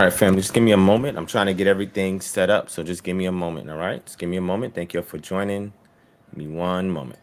All right, family, just give me a moment. I'm trying to get everything set up, so just give me a moment, all right? Just give me a moment. Thank you all for joining. Give me one moment.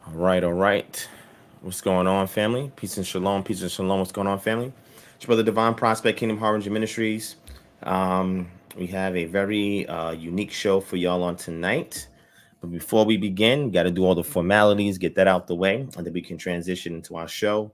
All right, all right. What's going on, family? Peace and shalom, peace and shalom. What's going on, family? It's your brother Divine Prospect, Kingdom Harbinger Ministries. We have a very unique show for y'all on tonight. But before we begin, we got to do all the formalities, get that out the way, and then we can transition into our show.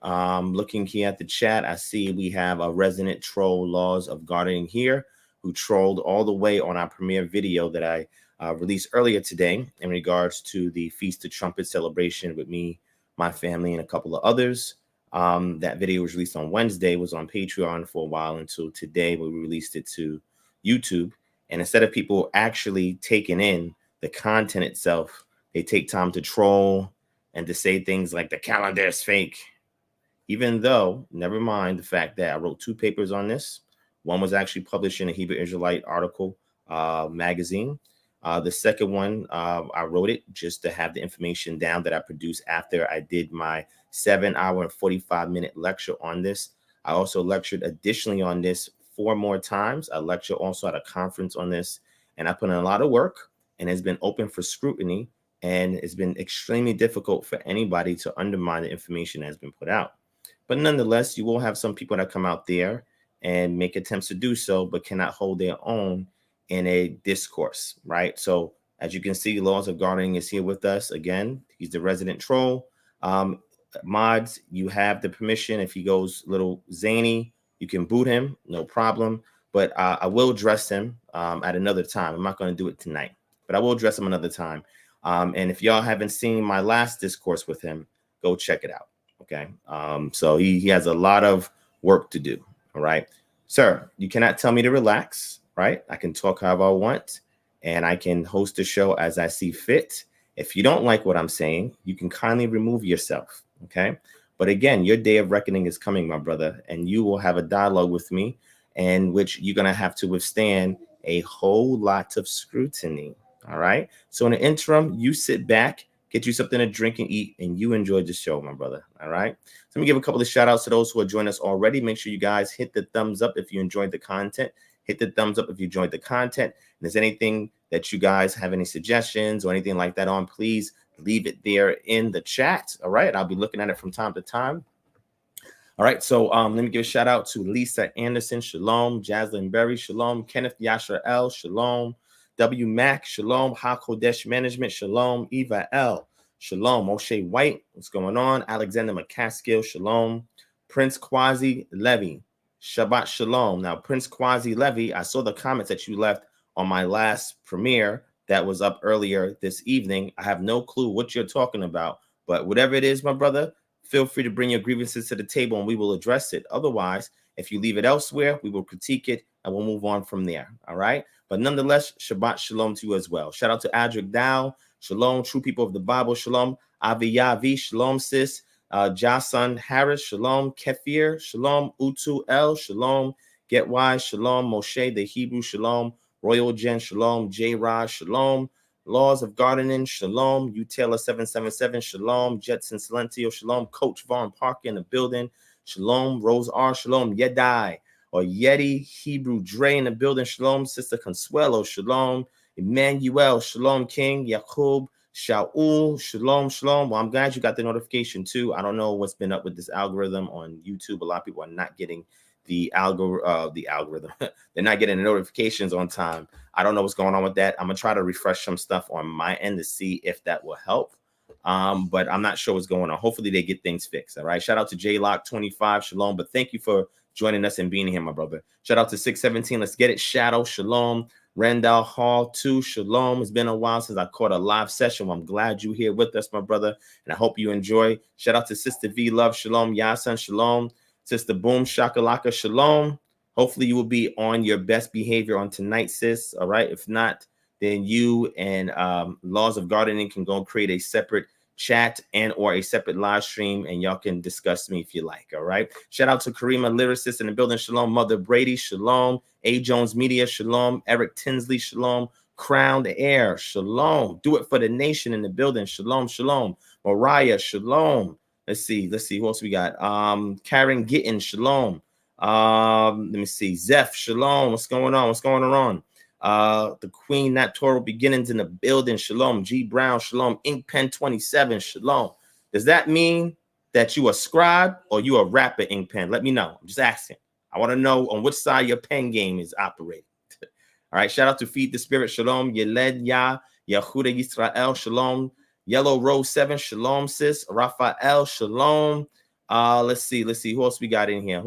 Looking here at the chat, I see we have a resident troll, Laws of Gardening here, who trolled all the way on our premiere video that I released earlier today in regards to the Feast of Trumpets celebration with me, my family, and a couple of others. That video was released on Wednesday, was on Patreon for a while until today, where we released it to YouTube. And instead of people actually taking in the content itself, they take time to troll and to say things like the calendar is fake. Even though, never mind the fact that I wrote 2 papers on this. One was actually published in a Hebrew Israelite article magazine. The second one, I wrote it just to have the information down that I produced after I did my 7-hour and 45-minute lecture on this. I also lectured additionally on this 4 more times. I lectured also at a conference on this, and I put in a lot of work, and it's been open for scrutiny, and it's been extremely difficult for anybody to undermine the information that has been put out. But nonetheless, you will have some people that come out there and make attempts to do so, but cannot hold their own in a discourse, right? So as you can see, Laws of Gardening is here with us again. He's the resident troll. Mods, you have the permission. If he goes a little zany, you can boot him, no problem. But I will address him at another time. I'm not going to do it tonight, but I will address him another time. And if y'all haven't seen my last discourse with him, go check it out. Okay. So he has a lot of work to do. All right. Sir, you cannot tell me to relax, right? I can talk however I want, and I can host the show as I see fit. If you don't like what I'm saying, you can kindly remove yourself. Okay. But again, your day of reckoning is coming, my brother, and you will have a dialogue with me in which you're going to have to withstand a whole lot of scrutiny. All right. So in the interim, you sit back, get you something to drink and eat, and you enjoy the show, my brother. All right. So let me give a couple of shout outs to those who are joining us already. Make sure you guys hit the thumbs up if you enjoyed the content. Hit the thumbs up if you enjoyed the content. And if there's anything that you guys have any suggestions or anything like that on, please leave it there in the chat. All right. I'll be looking at it from time to time. All right, so let me give a shout out to Lisa Anderson, shalom, Jaslyn Berry, shalom, Kenneth Yasher L, shalom, W Mac, shalom, HaKodesh Management, shalom, Eva L, shalom, Moshe White, what's going on? Alexander McCaskill, shalom, Prince Quasi Levy, Shabbat shalom. Now, Prince Quasi Levy, I saw the comments that you left on my last premiere that was up earlier this evening. I have no clue what you're talking about, but whatever it is, my brother, feel free to bring your grievances to the table and we will address it. Otherwise, if you leave it elsewhere, we will critique it and we'll move on from there. All right. But nonetheless, Shabbat Shalom to you as well. Shout out to Adric Dow. Shalom, true people of the Bible. Shalom. Avi Yavi. Shalom, sis. Jason Harris, shalom. Kefir, shalom. Utu El, shalom. Get Wise, shalom. Moshe the Hebrew, shalom. Royal Jen, shalom. J Raj, shalom. Laws of Gardening, shalom. U Taylor 777, shalom. Jetson Silentio, shalom. Coach Vaughn Parker in the building, shalom. Rose R, shalom. Yedai or Yeti, Hebrew Dre in the building, shalom. Sister Consuelo, shalom. Emmanuel, shalom. King Yakub, Shaul, shalom, shalom. Well, I'm glad you got the notification too. I don't know what's been up with this algorithm on YouTube. A lot of people are not getting the algorithm. They're not getting the notifications on time. I don't know what's going on with that. I'm gonna try to refresh some stuff on my end to see if that will help. But I'm not sure what's going on. Hopefully they get things fixed. All right. Shout out to JLock25, shalom. But thank you for joining us and being here, my brother. Shout out to 617. Let's get it. Shadow, shalom. Randall Hall 2, shalom. It's been a while since I caught a live session. Well, I'm glad you're here with us, my brother, and I hope you enjoy. Shout out to Sister V Love, shalom. Yasan, shalom. Sister Boom Shakalaka, shalom. Hopefully you will be on your best behavior on tonight, sis. All right. If not, then you and Laws of Gardening can go create a separate chat and or a separate live stream, and y'all can discuss me if you like. All right. Shout out to Karima Lyricist in the building, shalom. Mother Brady, shalom. A Jones Media, shalom. Eric Tinsley, shalom. Crowned Air, shalom. Do it for the nation in the building, shalom, shalom. Mariah, shalom. Let's see who else we got. Karen Gittin, shalom. Let me see. Zeph, shalom. What's going on? The Queen Natural Beginnings in the building, shalom. G Brown, shalom. Ink Pen 27, shalom. Does that mean that you a scribe or you a rapper, Ink Pen? Let me know. I'm just asking. I want to know on which side your pen game is operating. All right. Shout out to Feed the Spirit, shalom. Yeled Yah, Yehuda Yisrael, shalom. Yellow Rose 7, shalom, sis. Raphael, shalom. Let's see who else we got in here.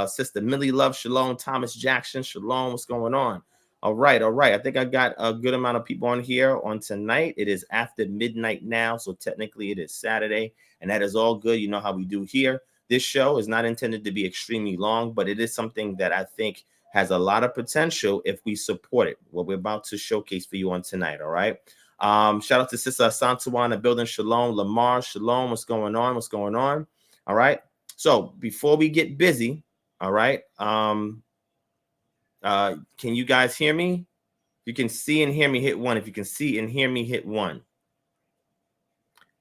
Sister Millie Love, shalom. Thomas Jackson, shalom. What's going on? All right. I think I got a good amount of people on here on tonight. It is after midnight now, so technically it is Saturday, and that is all good. You know how we do here. This show is not intended to be extremely long, but it is something that I think has a lot of potential if we support it. What we're about to showcase for you on tonight. All right. Shout out to Sister Santuana building, shalom. Lamar, shalom. What's going on? All right. So before we get busy, all right. Can you guys hear me? If you can see and hear me, hit 1. If you can see and hear me, hit 1.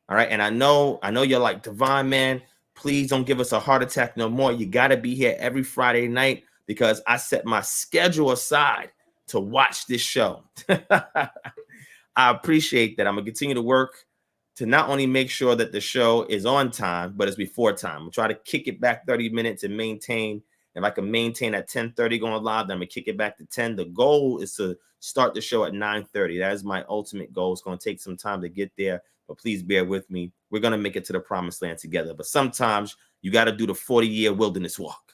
All right. And I know you're like, Divine, man, please don't give us a heart attack no more. You got to be here every Friday night because I set my schedule aside to watch this show. I appreciate that. I'm going to continue to work to not only make sure that the show is on time, but it's before time. We'll try to kick it back 30 minutes and maintain. If I can maintain at 10:30 going live, then I'm going to kick it back to 10. The goal is to start the show at 9:30. That is my ultimate goal. It's going to take some time to get there, but please bear with me. We're going to make it to the promised land together. But sometimes you got to do the 40-year wilderness walk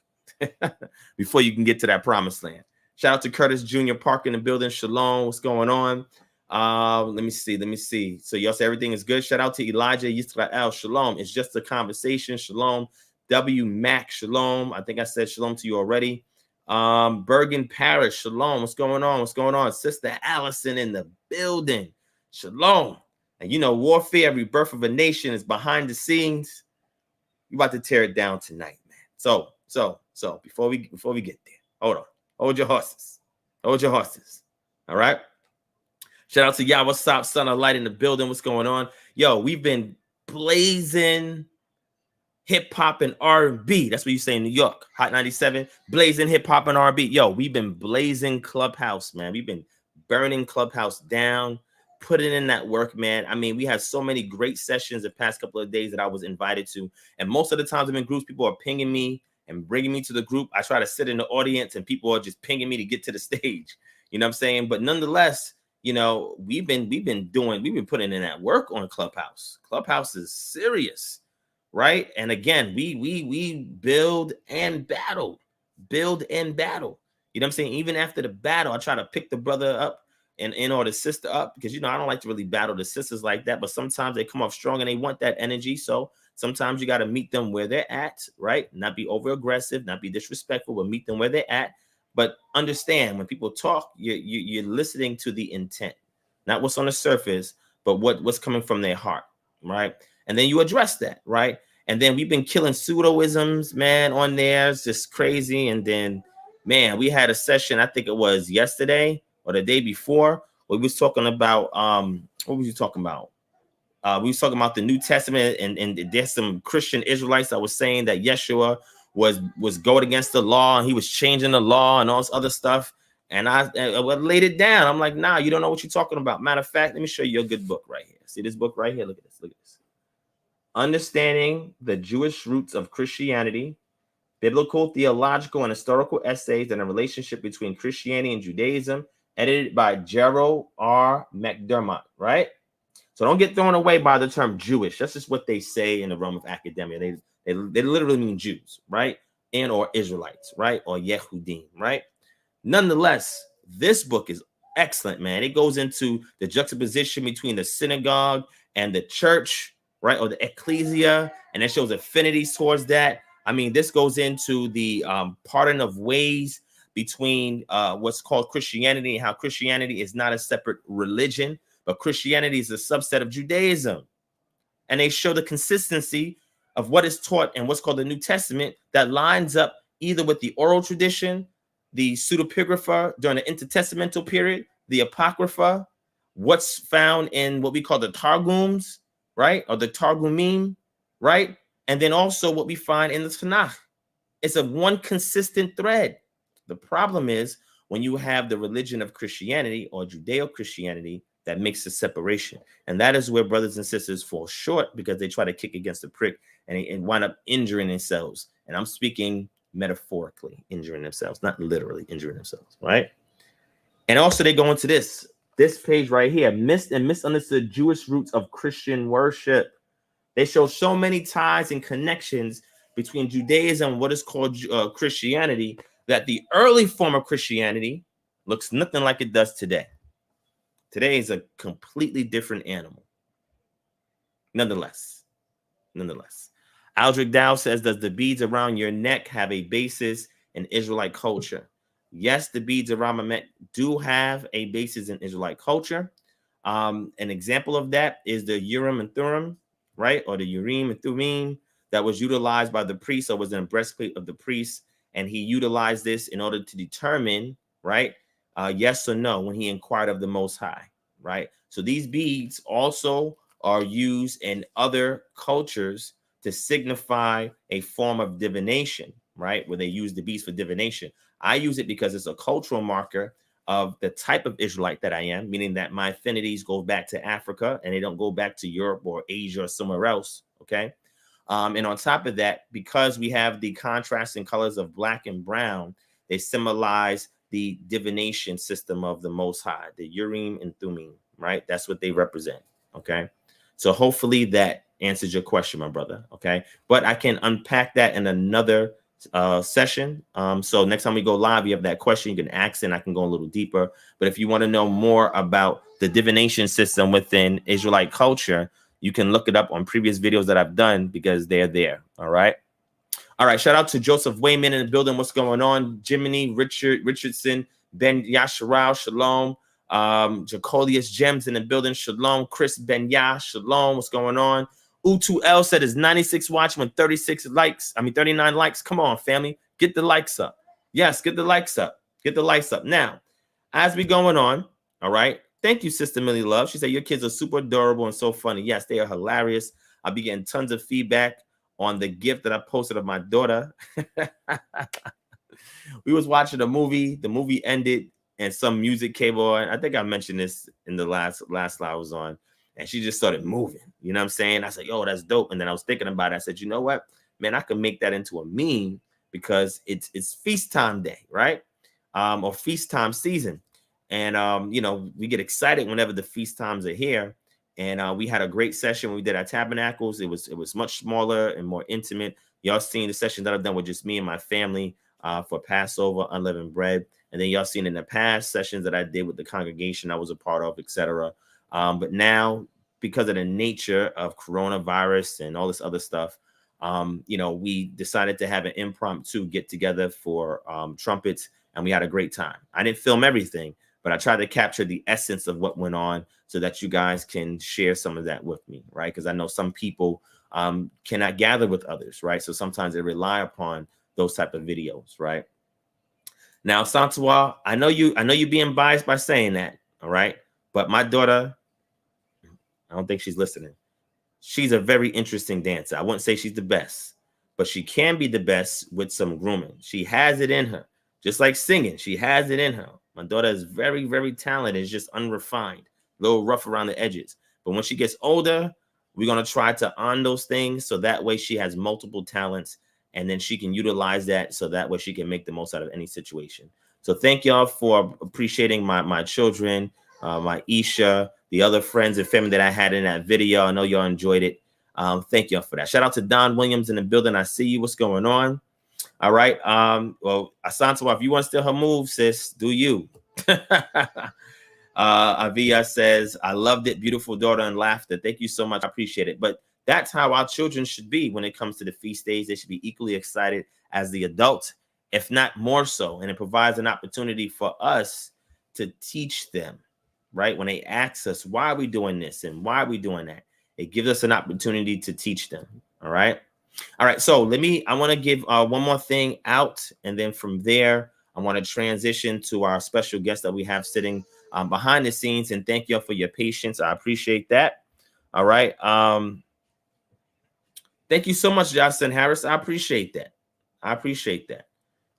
before you can get to that promised land. Shout out to Curtis Jr. Park in the building. Shalom. What's going on? Let me see. So y'all say everything is good. Shout out to Elijah Yisrael. Shalom. It's just a conversation. Shalom. W Mac. Shalom. I think I said shalom to you already. Bergen Parish. Shalom. What's going on? Sister Allison in the building. Shalom. And you know, warfare, rebirth of a nation is behind the scenes. You're about to tear it down tonight, man. So before we get there, hold on. Hold your horses. All right. Shout out to y'all. What's up, son of light in the building? What's going on? Yo, we've been blazing hip hop and R&B. That's what you say in New York. Hot 97, blazing hip hop and R&B. Yo, we've been blazing Clubhouse, man. We've been burning Clubhouse down, putting in that work, man. I mean, we had so many great sessions the past couple of days that I was invited to. And most of the times I'm in groups, people are pinging me and bringing me to the group. I try to sit in the audience and people are just pinging me to get to the stage. You know what I'm saying? But nonetheless, you know, we've been putting in that work on Clubhouse. Clubhouse is serious, right? And again, we build and battle. You know what I'm saying? Even after the battle, I try to pick the brother up or the sister up because, you know, I don't like to really battle the sisters like that, but sometimes they come off strong and they want that energy. So sometimes you got to meet them where they're at, right? Not be over aggressive, not be disrespectful, but meet them where they're at. But understand when people talk, you're listening to the intent, not what's on the surface, but what's coming from their heart, right? And then you address that, right? And then we've been killing pseudoisms, man, on there. It's just crazy. And then, man, we had a session, I think it was yesterday or the day before, where we was talking about, what was you talking about? We was talking about the New Testament, and there's some Christian Israelites that was saying that Yeshua was going against the law, and he was changing the law and all this other stuff. And I laid it down. I'm like, nah, you don't know what you're talking about. Matter of fact, let me show you a good book right here. See this book right here? Look at this. Look at this. Understanding the Jewish Roots of Christianity, Biblical, Theological, and Historical Essays and a Relationship Between Christianity and Judaism, edited by Gerald R. McDermott, right? So don't get thrown away by the term Jewish. That's just what they say in the realm of academia. They literally mean Jews, right? And or Israelites, right? Or Yehudim, right? Nonetheless, this book is excellent, man. It goes into the juxtaposition between the synagogue and the church, right? Or the ecclesia, and it shows affinities towards that. I mean, this goes into the pardon of ways between what's called Christianity and how Christianity is not a separate religion, but Christianity is a subset of Judaism. And they show the consistency of what is taught in what's called the New Testament that lines up either with the oral tradition, the pseudepigrapha during the intertestamental period, the apocrypha, what's found in what we call the Targums, right? Or the Targumim, right? And then also what we find in the Tanakh. It's a one consistent thread. The problem is when you have the religion of Christianity or Judeo-Christianity that makes a separation. And that is where brothers and sisters fall short because they try to kick against the prick and wind up injuring themselves. And I'm speaking metaphorically, injuring themselves, not literally injuring themselves, right? And also they go into this page right here, missed and misunderstood Jewish roots of Christian worship. They show so many ties and connections between Judaism and what is called Christianity that the early form of Christianity looks nothing like it does today. Today is a completely different animal. Nonetheless. Aldrich Dow says, does the beads around your neck have a basis in Israelite culture? Yes, the beads around my neck do have a basis in Israelite culture. An example of that is the Urim and Thummim, right? Or the Urim and Thummim that was utilized by the priest, or was in a breastplate of the priest. And he utilized this in order to determine, right? Yes or no, when he inquired of the Most High, right? So these beads also are used in other cultures to signify a form of divination, right? Where they use the beads for divination. I use it because it's a cultural marker of the type of Israelite that I am, meaning that my affinities go back to Africa and they don't go back to Europe or Asia or somewhere else, okay? And on top of that, because we have the contrasting colors of black and brown, they symbolize the divination system of the Most High, the Urim and Thummim, right? That's what they represent, okay? So hopefully that answers your question, my brother, okay? But I can unpack that in another session. So next time we go live, you have that question, you can ask and I can go a little deeper. But if you want to know more about the divination system within Israelite culture, you can look it up on previous videos that I've done because they're there, all right? All right, shout out to Joseph Wayman in the building. What's going on? Jiminy, Richardson, Ben Yasharal, Shalom. Jacolius Gems in the building. Shalom. Chris Benya, Shalom. What's going on? U2L said it's 96 watching with 39 likes. Come on, family. Get the likes up. Yes, get the likes up. Get the likes up. Now, as we going on, all right. Thank you, Sister Millie Love. She said your kids are super adorable and so funny. Yes, they are hilarious. I'll be getting tons of feedback on the gift that I posted of my daughter. We was watching a movie. The movie ended and some music came on. I think I mentioned this in the last live I was on. And she just started moving. You know what I'm saying? I said, yo, that's dope. And then I was thinking about it. I said, you know what? Man, I can make that into a meme because it's feast time day, right? Or feast time season. And, you know, we get excited whenever the feast times are here. And we had a great session when we did our tabernacles. It was much smaller and more intimate. Y'all seen the session that I've done with just me and my family for Passover, unleavened bread. And then y'all seen in the past sessions that I did with the congregation I was a part of, etc. But now, because of the nature of coronavirus and all this other stuff, you know, we decided to have an impromptu get together for trumpets, and we had a great time. I didn't film everything, but I tried to capture the essence of what went on so that you guys can share some of that with me, right? Because I know some people cannot gather with others, right? So sometimes they rely upon those type of videos, right? Now, Santua, I know you being biased by saying that, all right? But my daughter, I don't think she's listening. She's a very interesting dancer. I wouldn't say she's the best, but she can be the best with some grooming. She has it in her, just like singing. She has it in her. My daughter is very, very talented. It's just unrefined, a little rough around the edges. But when she gets older, we're going to try to on those things so that way she has multiple talents, and then she can utilize that so that way she can make the most out of any situation. So thank y'all for appreciating my children, my Isha, the other friends and family that I had in that video. I know y'all enjoyed it. Thank y'all for that. Shout out to Don Williams in the building. I see you. What's going on? All right. Well, Asante, if you want to steal her move, sis, do you. Avia says, I loved it. Beautiful daughter and laughter. Thank you so much. I appreciate it. But that's how our children should be when it comes to the feast days. They should be equally excited as the adults, if not more so. And it provides an opportunity for us to teach them, right? When they ask us, why are we doing this and why are we doing that? It gives us an opportunity to teach them. All right. All right. So I want to give one more thing out. And then from there, I want to transition to our special guest that we have sitting behind the scenes. And thank you for your patience. I appreciate that. All right. Thank you so much, Justin Harris. I appreciate that. I appreciate that.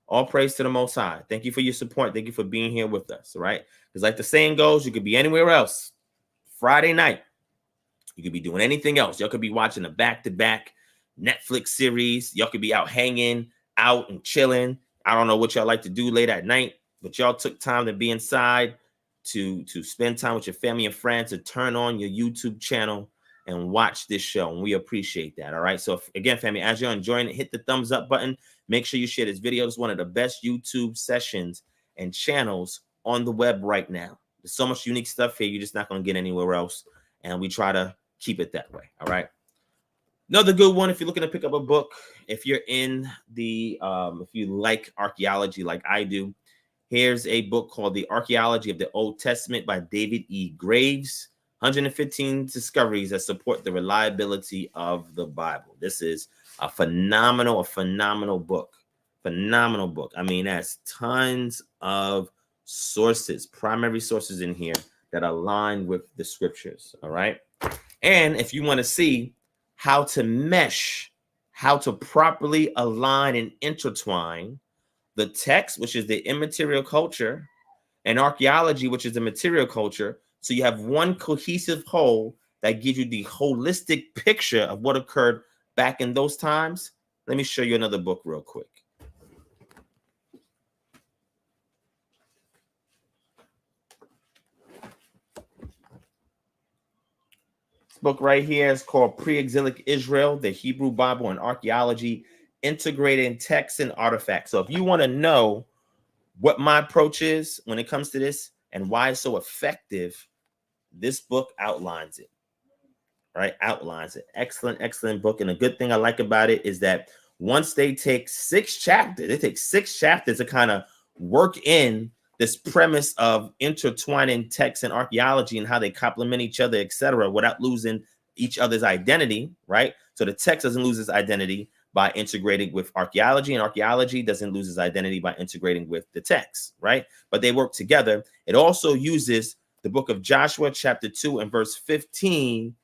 All praise to the Most High. Thank you for your support. Thank you for being here with us. All right. Because like the saying goes, you could be anywhere else. Friday night, you could be doing anything else. Y'all could be watching a back-to-back Netflix series. Y'all could be out hanging out and chilling. I don't know what y'all like to do late at night, but y'all took time to be inside to spend time with your family and friends, to turn on your YouTube channel and watch this show. And we appreciate that. All right. So again, family, as you're enjoying it, hit the thumbs up button. Make sure you share this video. It's one of the best YouTube sessions and channels on the web right now. There's so much unique stuff here. You're just not going to get anywhere else. And we try to keep it that way. All right. Another good one, if you're looking to pick up a book, if you're in the, if you like archaeology like I do, here's a book called The Archaeology of the Old Testament by David E. Graves. 115 discoveries that support the reliability of the Bible. This is a phenomenal book. Phenomenal book. I mean, that's tons of sources, primary sources in here that align with the scriptures. All right. And if you want to see how to mesh, how to properly align and intertwine the text, which is the immaterial culture, and archaeology, which is the material culture, so you have one cohesive whole that gives you the holistic picture of what occurred back in those times. Let me show you another book real quick. This book right here is called Pre-Exilic Israel, the Hebrew Bible and Archaeology, Integrating Texts and Artifacts. So if you want to know what my approach is when it comes to this and why it's so effective, this book outlines it. Right? Outlines it. Excellent book. And a good thing I like about it is that once they take 6 chapters, to kind of work in this premise of intertwining text and archaeology and how they complement each other, etc., without losing each other's identity, right? So the text doesn't lose its identity by integrating with archaeology, and archaeology doesn't lose its identity by integrating with the text, right? But they work together. It also uses the book of Joshua, chapter 2 and verse 15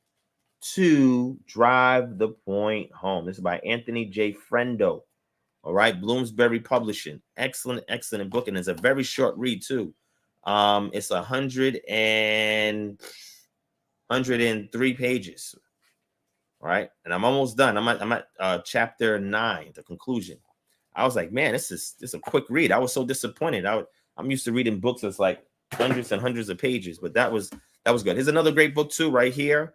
to drive the point home. This is by Anthony J. Frendo. All right, Bloomsbury Publishing. Excellent book, and it's a very short read too. It's 103 pages. All right, and I'm almost done. I'm at chapter 9, the conclusion. I was like, man, this is a quick read. I was so disappointed. I'm used to reading books that's like hundreds and hundreds of pages, but that was good. Here's another great book too, right here.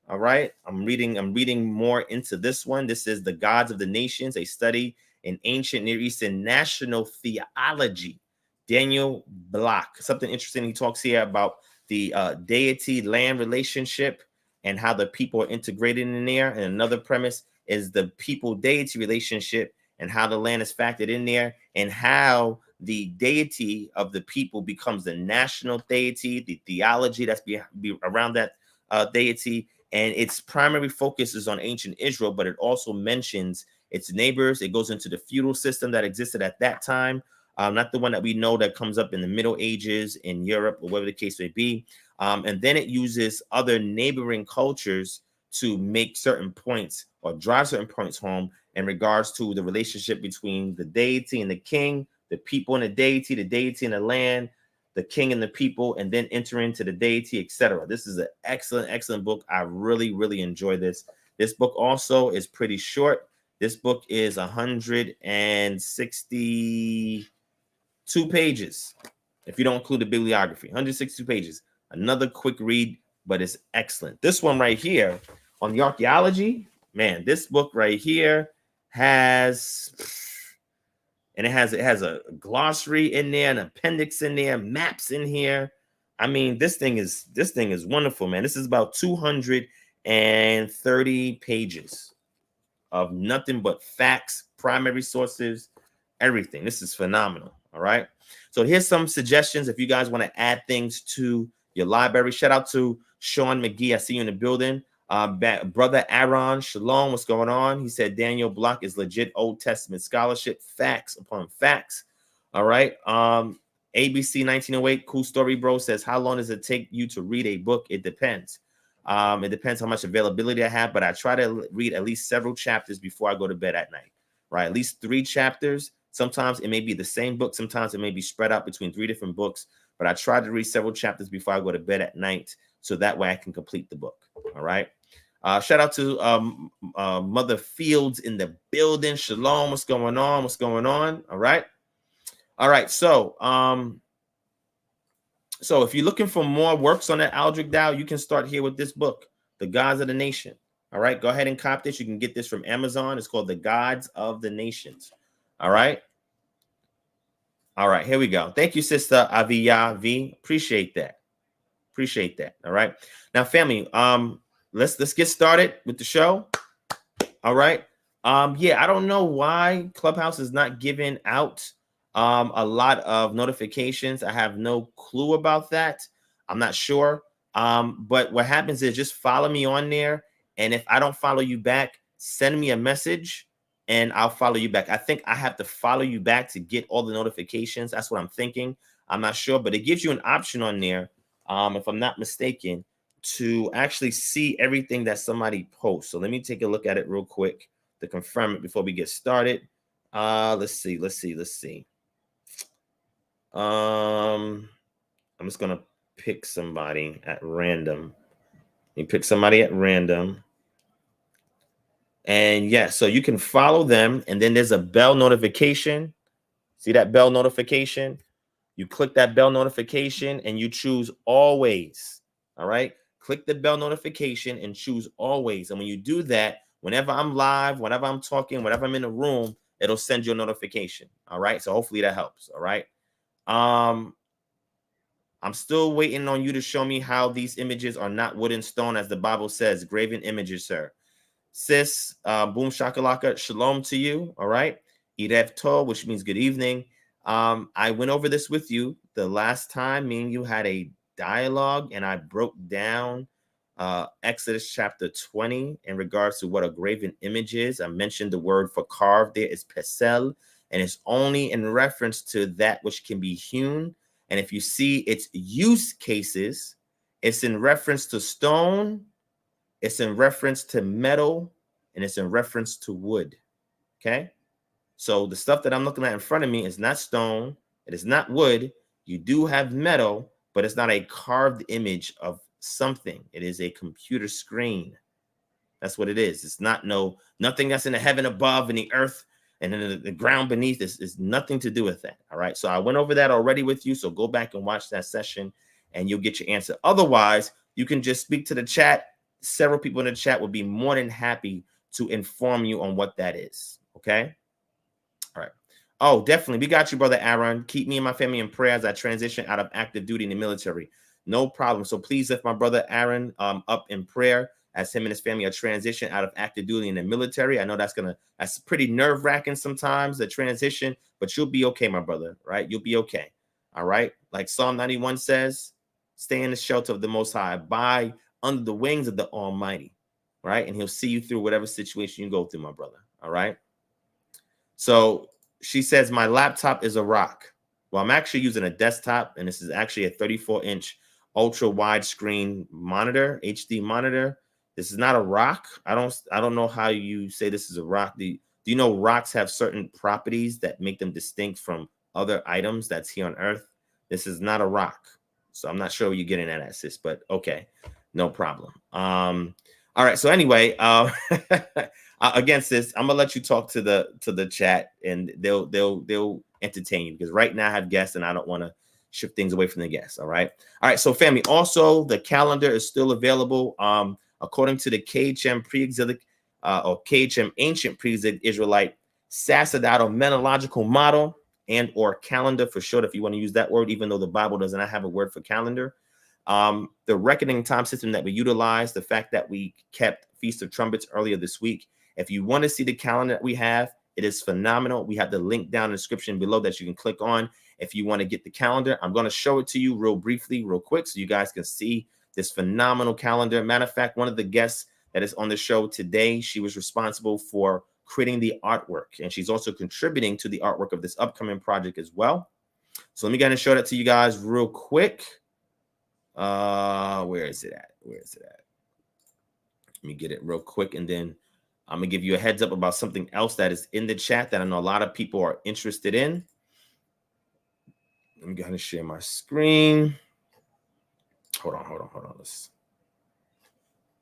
All right, I'm reading more into this one. This is The Gods of the Nations, a study in ancient Near Eastern national theology. Daniel Block. Something interesting. He talks here about the deity-land relationship and how the people are integrated in there. And another premise is the people-deity relationship and how the land is factored in there, and how the deity of the people becomes the national deity, the theology that's be around that deity, and its primary focus is on ancient Israel, but it also mentions its neighbors. It goes into the feudal system that existed at that time, not the one that we know that comes up in the Middle Ages in Europe or whatever the case may be. And then it uses other neighboring cultures to make certain points or drive certain points home in regards to the relationship between the deity and the king, the people and the deity and the land, the king and the people, and then enter into the deity, etc. This is an excellent book. I really enjoy this. This book also is pretty short. This book is 162 pages, if you don't include the bibliography. 162 pages. Another quick read, but it's excellent. This one right here on the archaeology, man, this book right here has, and it has a glossary in there, an appendix in there, maps in here. I mean, this thing is wonderful, man. This is about 230 pages of nothing but facts, primary sources, everything. This is phenomenal. All right. So here's some suggestions if you guys want to add things to your library. Shout out to Sean McGee. I see you in the building. Brother Aaron, shalom. What's going on? He said Daniel Block is legit Old Testament scholarship. Facts upon facts. All right. ABC 1908, cool story, bro, says, how long does it take you to read a book? It depends. It depends how much availability I have, but I try to read at least several chapters before I go to bed at night, right? At least 3 chapters. Sometimes it may be the same book. Sometimes it may be spread out between 3 different books, but I try to read several chapters before I go to bed at night, so that way I can complete the book. All right. Shout out to Mother Fields in the building. Shalom. What's going on? What's going on? All right. All right. So, so if you're looking for more works on that Aldrich Dow, you can start here with this book, The Gods of the Nation. All right. Go ahead and cop this. You can get this from Amazon. It's called The Gods of the Nations. All right. All right. Here we go. Thank you, Sister Avia V. Appreciate that. Appreciate that. All right. Now, family, let's get started with the show. All right. Yeah, I don't know why Clubhouse is not giving out a lot of notifications. I have no clue about that. I'm not sure. But what happens is just follow me on there. And if I don't follow you back, send me a message and I'll follow you back. I think I have to follow you back to get all the notifications. That's what I'm thinking. I'm not sure, but it gives you an option on there, if I'm not mistaken, to actually see everything that somebody posts. So let me take a look at it real quick to confirm it before we get started. Let's see. I'm just gonna pick somebody at random. Let me pick somebody at random. And yeah, so you can follow them, and then there's a bell notification. See that bell notification? You click that bell notification and you choose always. All right. Click the bell notification and choose always. And when you do that, whenever I'm live, whenever I'm talking, whenever I'm in a room, it'll send you a notification. All right. So hopefully that helps. All right. I'm still waiting on you to show me how these images are not wood and stone, as the Bible says, graven images, sir. Sis, boom shakalaka, shalom to you. All right. Erev Tov, which means good evening. I went over this with you the last time. Me and you had a dialogue, and I broke down Exodus chapter 20 in regards to what a graven image is. I mentioned the word for carved there is pesel, and it's only in reference to that which can be hewn. And if you see its use cases, it's in reference to stone, it's in reference to metal, and it's in reference to wood. Okay. So the stuff that I'm looking at in front of me is not stone. It is not wood. You do have metal, but it's not a carved image of something. It is a computer screen. That's what it is. It's not nothing that's in the heaven above and the earth and in the ground beneath. Is nothing to do with that. All right. So I went over that already with you. So go back and watch that session and you'll get your answer. Otherwise, you can just speak to the chat. Several people in the chat will be more than happy to inform you on what that is. Okay. All right. Oh, definitely. We got you, Brother Aaron. Keep me and my family in prayer as I transition out of active duty in the military. No problem. So please lift my brother Aaron up in prayer as him and his family are transition out of active duty in the military. I know that's pretty nerve-wracking sometimes, the transition, but you'll be okay, my brother, right? You'll be okay. All right. Like Psalm 91 says, stay in the shelter of the Most High. Abide under the wings of the Almighty, right? And he'll see you through whatever situation you go through, my brother, all right? So she says, my laptop is a rock. Well, I'm actually using a desktop, and this is actually a 34-inch ultra wide screen monitor, HD monitor. This is not a rock. I don't know how you say this is a rock. Do you know rocks have certain properties that make them distinct from other items that's here on Earth? This is not a rock. So I'm not sure where you're getting at, sis, but okay, no problem. All right. So anyway, against this, I'm gonna let you talk to the chat, and they'll entertain you, because right now I have guests and I don't want to shift things away from the guests. All right. All right. So family, also the calendar is still available. According to the KHM pre-exilic or KHM ancient pre-exilic Israelite sacerdotal menological model and or calendar for short, if you want to use that word, even though the Bible does not have a word for calendar. The reckoning time system that we utilize, the fact that we kept Feast of Trumpets earlier this week. If you want to see the calendar that we have, it is phenomenal. We have the link down in the description below that you can click on if you want to get the calendar. I'm going to show it to you real briefly, real quick, so you guys can see this phenomenal calendar. Matter of fact, one of the guests that is on the show today, she was responsible for creating the artwork, and she's also contributing to the artwork of this upcoming project as well. So let me go ahead and show that to you guys real quick. Where is it at? Where is it at? Let me get it real quick, and then I'm gonna give you a heads up about something else that is in the chat that I know a lot of people are interested in. Let me go ahead and share my screen. Hold on.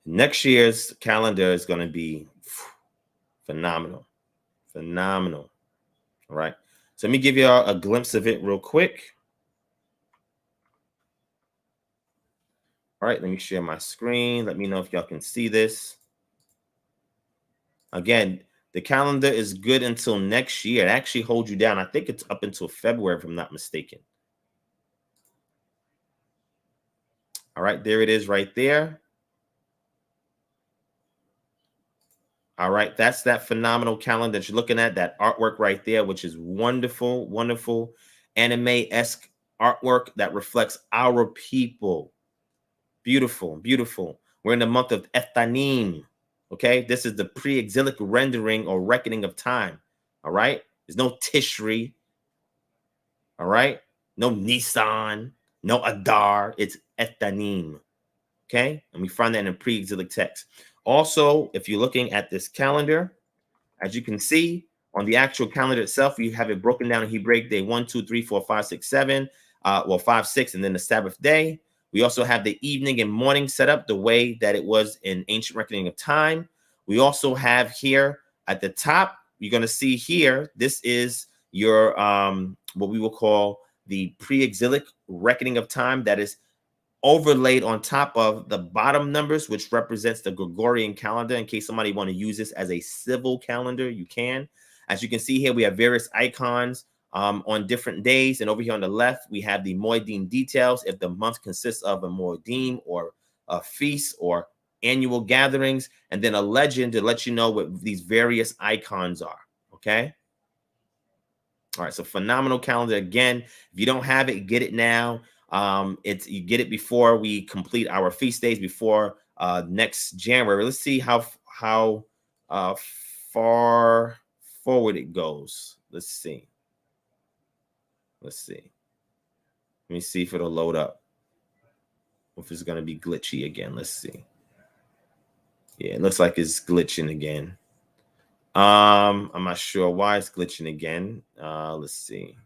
Next year's calendar is going to be phenomenal. All right. So let me give you a glimpse of it real quick. All right. Let me share my screen. Let me know if y'all can see this. Again, the calendar is good until next year. It actually holds you down. I think it's up until February, if I'm not mistaken. All right, there it is right there. All right, that's that phenomenal calendar that you're looking at, that artwork right there, which is wonderful, wonderful anime-esque artwork that reflects our people. Beautiful, beautiful. We're in the month of Ethanim, okay? This is the pre-exilic rendering or reckoning of time, all right? There's no Tishri, all right? No Nisan, no Adar. It's Ethanim, okay? And we find that in a pre-exilic text. Also, if you're looking at this calendar, as you can see on the actual calendar itself, you have it broken down in Hebraic day 1, 2, 3, 4, 5, 6, 7, 5, 6, and then the Sabbath day. We also have the evening and morning set up the way that it was in ancient reckoning of time. We also have here at the top, you're going to see here, this is your what we will call the pre-exilic reckoning of time that is overlaid on top of the bottom numbers, which represents the Gregorian calendar. In case somebody want to use this as a civil calendar, you can. As you can see here, we have various icons on different days. And over here on the left, we have the Moedim details. If the month consists of a Moedim or a feast or annual gatherings, and then a legend to let you know what these various icons are, okay? All right, so phenomenal calendar. Again, if you don't have it, get it now. You get it before we complete our feast days, before next January. Let's see how far forward it goes. Let's see. Let me see if it'll load up. If it's going to be glitchy again. Let's see. Yeah, it looks like it's glitching again. I'm not sure why it's glitching again. Let's see.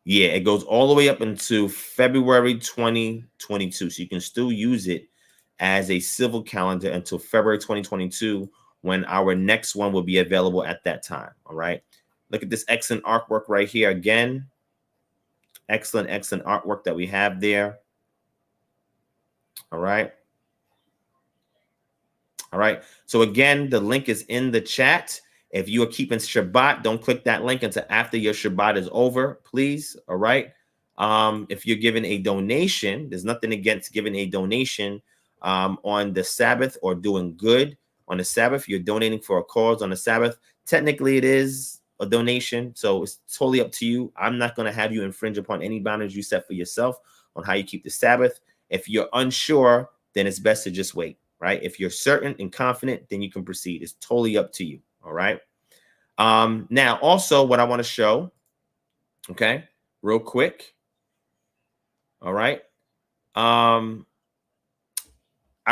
Yeah, it goes all the way up into February 2022. So you can still use it as a civil calendar until February 2022, when our next one will be available at that time. All right. Look at this excellent artwork right here again. Excellent artwork that we have there. All right. All right. So again, the link is in the chat. If you are keeping Shabbat, don't click that link until after your Shabbat is over, please. All right. If you're giving a donation, there's nothing against giving a donation on the Sabbath or doing good on the Sabbath. You're donating for a cause on the Sabbath. Technically, it is a donation. So it's totally up to you. I'm not going to have you infringe upon any boundaries you set for yourself on how you keep the Sabbath. If you're unsure, then it's best to just wait, right? If you're certain and confident, then you can proceed. It's totally up to you. All right. Now, also what I want to show, okay, real quick. All right. I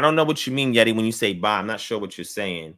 don't know what you mean, Yeti, when you say buy. I'm not sure what you're saying.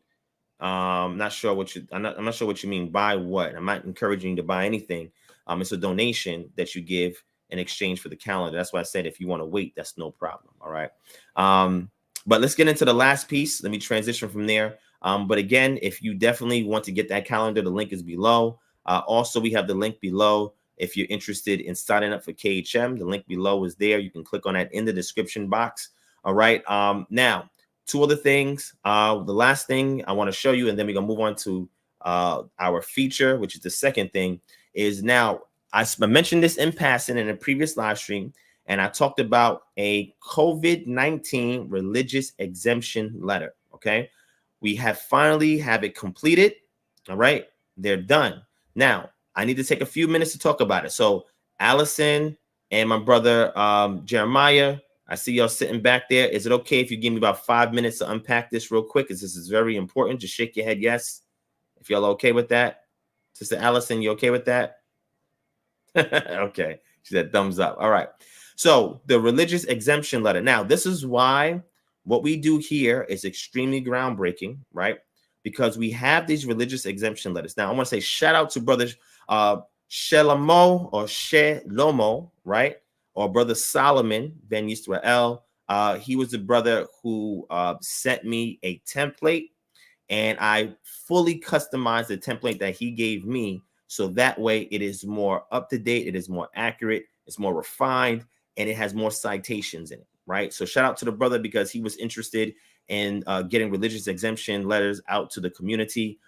I'm not sure what you mean by what. I'm not encouraging you to buy anything. It's a donation that you give in exchange for the calendar. That's why I said if you want to wait, that's no problem. All right. But let's get into the last piece. Let me transition from there. But again, if you definitely want to get that calendar, the link is below. Also, we have the link below. If you're interested in signing up for KHM, the link below is there. You can click on that in the description box. All right. Now, two other things. The last thing I want to show you, and then we're going to move on to our feature, which is the second thing, is now I mentioned this in passing in a previous live stream, and I talked about a COVID-19 religious exemption letter. Okay. We have finally have it completed. All right. They're done. Now, I need to take a few minutes to talk about it. So Allison and my brother Jeremiah, I see y'all sitting back there. Is it okay if you give me about 5 minutes to unpack this real quick? Because this is very important. Just shake your head yes, if y'all okay with that. Sister Allison, you okay with that? Okay. She said thumbs up. All right. So the religious exemption letter. Now, this is why what we do here is extremely groundbreaking, right? Because we have these religious exemption letters. Now, I want to say shout out to Brother Shelomo or Shelomo, right? Or Brother Solomon Ben Yisrael. He was the brother who sent me a template, and I fully customized the template that he gave me. So that way it is more up to date. It is more accurate. It's more refined, and it has more citations in it, right? So shout out to the brother because he was interested in getting religious exemption letters out to the community.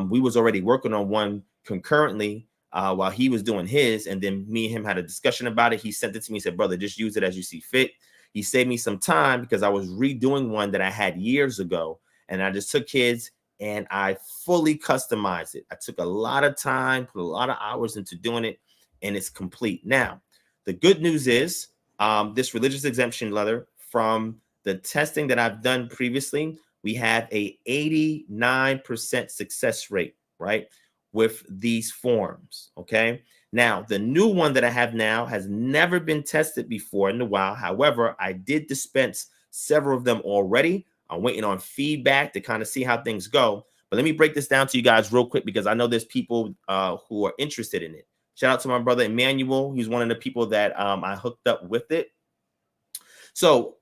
We was already working on one concurrently while he was doing his, and then me and him had a discussion about it. He sent it to me, said, brother, just use it as you see fit. He saved me some time because I was redoing one that I had years ago, and I just took his and I fully customized it. I took a lot of time, put a lot of hours into doing it, and it's complete. Now, the good news is this religious exemption letter, from the testing that I've done previously, we have a 89% success rate, right, with these forms. Okay. Now, the new one that I have now has never been tested before in a while. However, I did dispense several of them already. I'm waiting on feedback to kind of see how things go. But let me break this down to you guys real quick because I know there's people who are interested in it. Shout out to my brother Emmanuel. He's one of the people that I hooked up with it. So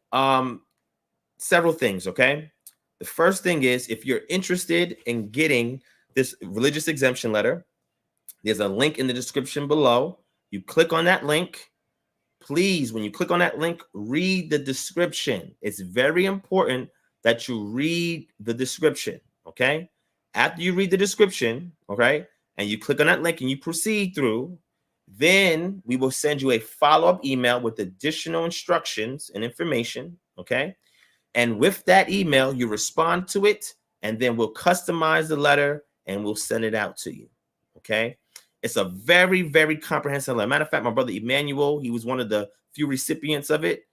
several things, okay? The first thing is, if you're interested in getting this religious exemption letter, there's a link in the description below. You click on that link. Please, when you click on that link, read the description. It's very important that you read the description, okay? After you read the description, okay, and you click on that link and you proceed through, then we will send you a follow-up email with additional instructions and information, okay? And with that email, you respond to it, and then we'll customize the letter and we'll send it out to you, okay? It's a very, very comprehensive letter. Matter of fact, my brother Emmanuel, he was one of the few recipients of it.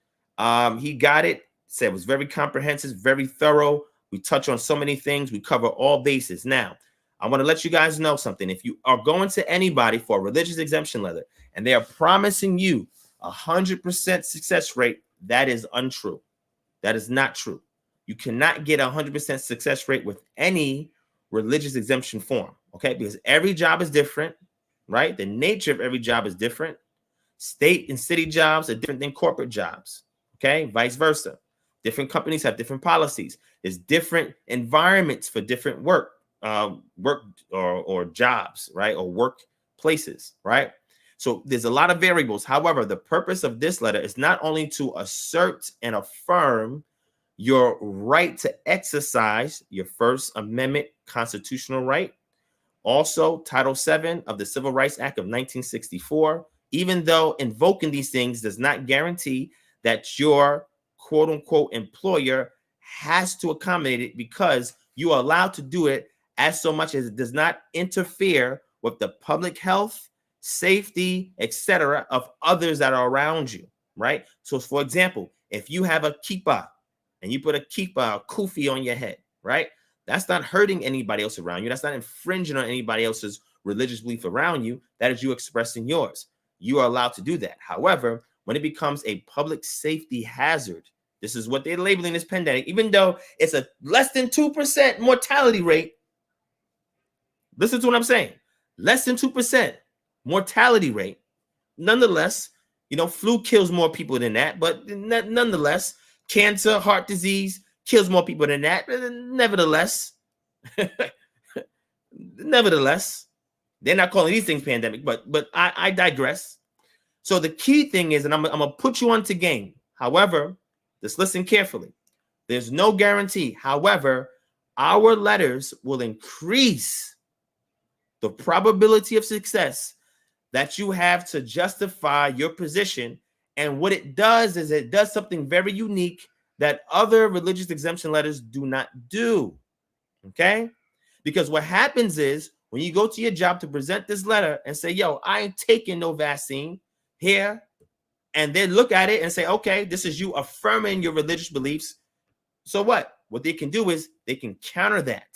He got it, said it was very comprehensive, very thorough. We touch on so many things. We cover all bases. Now, I want to let you guys know something. If you are going to anybody for a religious exemption letter and they are promising you 100% success rate, that is untrue. That is not true. You cannot get 100% success rate with any religious exemption form, okay? Because every job is different, right? The nature of every job is different. State and city jobs are different than corporate jobs, okay? Vice versa. Different companies have different policies. There's different environments for different work or jobs, right? Or workplaces, right? So there's a lot of variables. However, the purpose of this letter is not only to assert and affirm your right to exercise your First Amendment constitutional right, also Title VII of the Civil Rights Act of 1964, even though invoking these things does not guarantee that your quote unquote employer has to accommodate it, because you are allowed to do it as so much as it does not interfere with the public health, safety, etc. of others that are around you, right? So for example, if you have a kippah and you put a kippah, a kufi on your head, right? That's not hurting anybody else around you. That's not infringing on anybody else's religious belief around you. That is you expressing yours. You are allowed to do that. However, when it becomes a public safety hazard, this is what they're labeling this pandemic, even though it's a less than 2% mortality rate. Listen to what I'm saying. Less than 2% mortality rate. Nonetheless, flu kills more people than that, but nonetheless, cancer, heart disease kills more people than that. Nevertheless, they're not calling these things pandemic, but I digress. So the key thing is, and I'm going to put you onto game. However, just listen carefully. There's no guarantee. However, our letters will increase the probability of success that you have to justify your position. And what it does is it does something very unique that other religious exemption letters do not do. Okay? Because what happens is when you go to your job to present this letter and say, yo, I ain't taking no vaccine here, and then look at it and say, okay, this is you affirming your religious beliefs. So what they can do is they can counter that,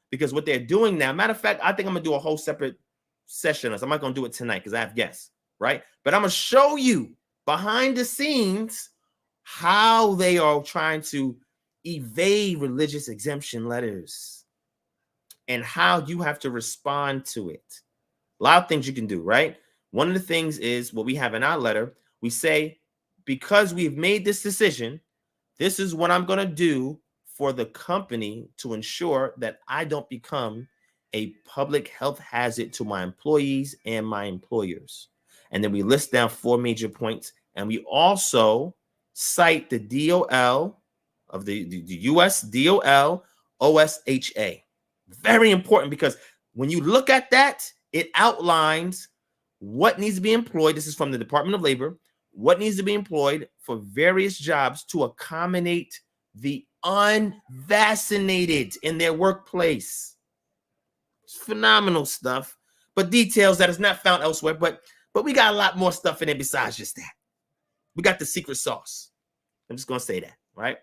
because what they're doing now, matter of fact, I think I'm gonna do a whole separate session on this. I'm not gonna do it tonight because I have guests, right? But I'm gonna show you behind the scenes how they are trying to evade religious exemption letters and how you have to respond to it. A lot of things you can do, right? One of the things is what we have in our letter. We say, because we've made this decision, this is what I'm going to do for the company to ensure that I don't become a public health hazard to my employees and my employers. And then we list down 4 major points. And we also cite the DOL of the US DOL OSHA. Very important, because when you look at that, it outlines what needs to be employed. This is from the Department of Labor. What needs to be employed for various jobs to accommodate the unvaccinated in their workplace. It's phenomenal stuff, but details that is not found elsewhere. But we got a lot more stuff in there besides just that. We got the secret sauce. I'm just going to say that, right?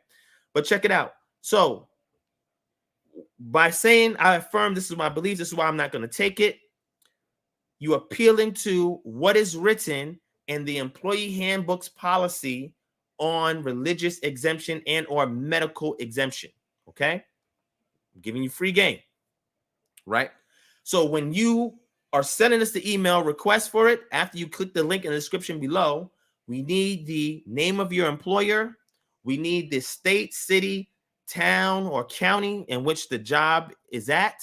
But check it out. So by saying I affirm this is my belief, this is why I'm not going to take it, you appealing to what is written in the employee handbook's policy on religious exemption and or medical exemption. Okay, I'm giving you free game, right? So when you are sending us the email request for it, after you click the link in the description below, we need the name of your employer. We need the state, city, town, or county in which the job is at.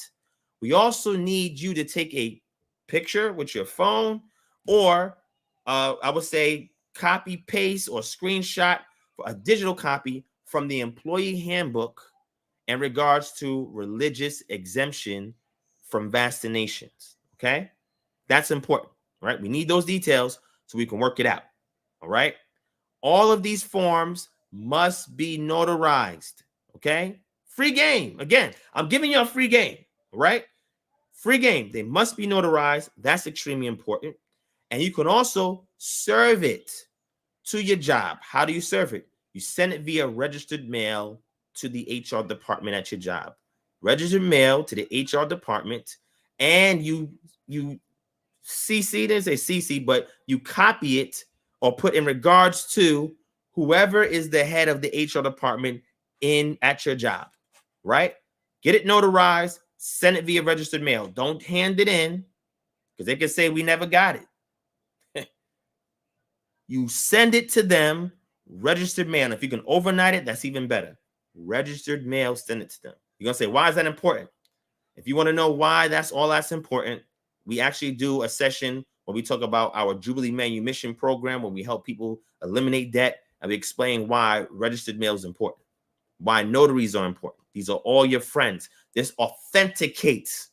We also need you to take a picture with your phone, or I would say copy, paste, or screenshot for a digital copy from the employee handbook in regards to religious exemption from vaccinations. Okay, that's important, right? We need those details so we can work it out. All right, all of these forms must be notarized. Okay, free game. Again, I'm giving you a free game. All right, free game. They must be notarized. That's extremely important. And you can also serve it to your job. How do you serve it? You send it via registered mail to the HR department at your job. Registered mail to the HR department, and you CC, didn't say CC, but you copy it or put in regards to whoever is the head of the HR department at your job, right? Get it notarized, send it via registered mail. Don't hand it in, because they can say we never got it. You send it to them, registered mail. If you can overnight it, that's even better. Registered mail, send it to them. You're going to say, why is that important? If you want to know why that's important, we actually do a session where we talk about our Jubilee Manumission program, where we help people eliminate debt, and we explain why registered mail is important, why notaries are important. These are all your friends. This authenticates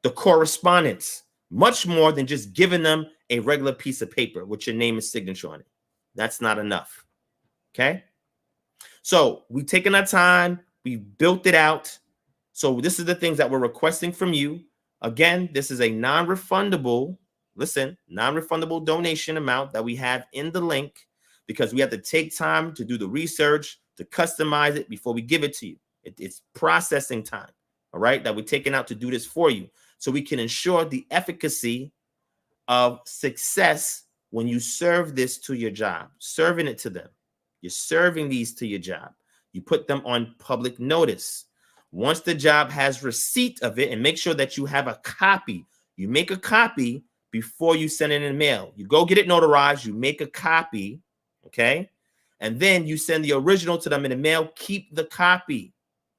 the correspondence much more than just giving them a regular piece of paper with your name and signature on it. That's not enough. Okay? So we've taken our time. We built it out. So this is the things that we're requesting from you. Again, this is a non-refundable, listen, non-refundable donation amount that we have in the link because we have to take time to do the research, to customize it before we give it to you. It's processing time, all right, that we're taking out to do this for you so we can ensure the efficacy of success when you serve this to your job, serving it to them. You're serving these to your job. You put them on public notice. Once the job has receipt of it, and make sure that you have a copy. You make a copy before you send it in the mail. You go get it notarized. You make a copy, okay? And then you send the original to them in the mail. Keep the copy,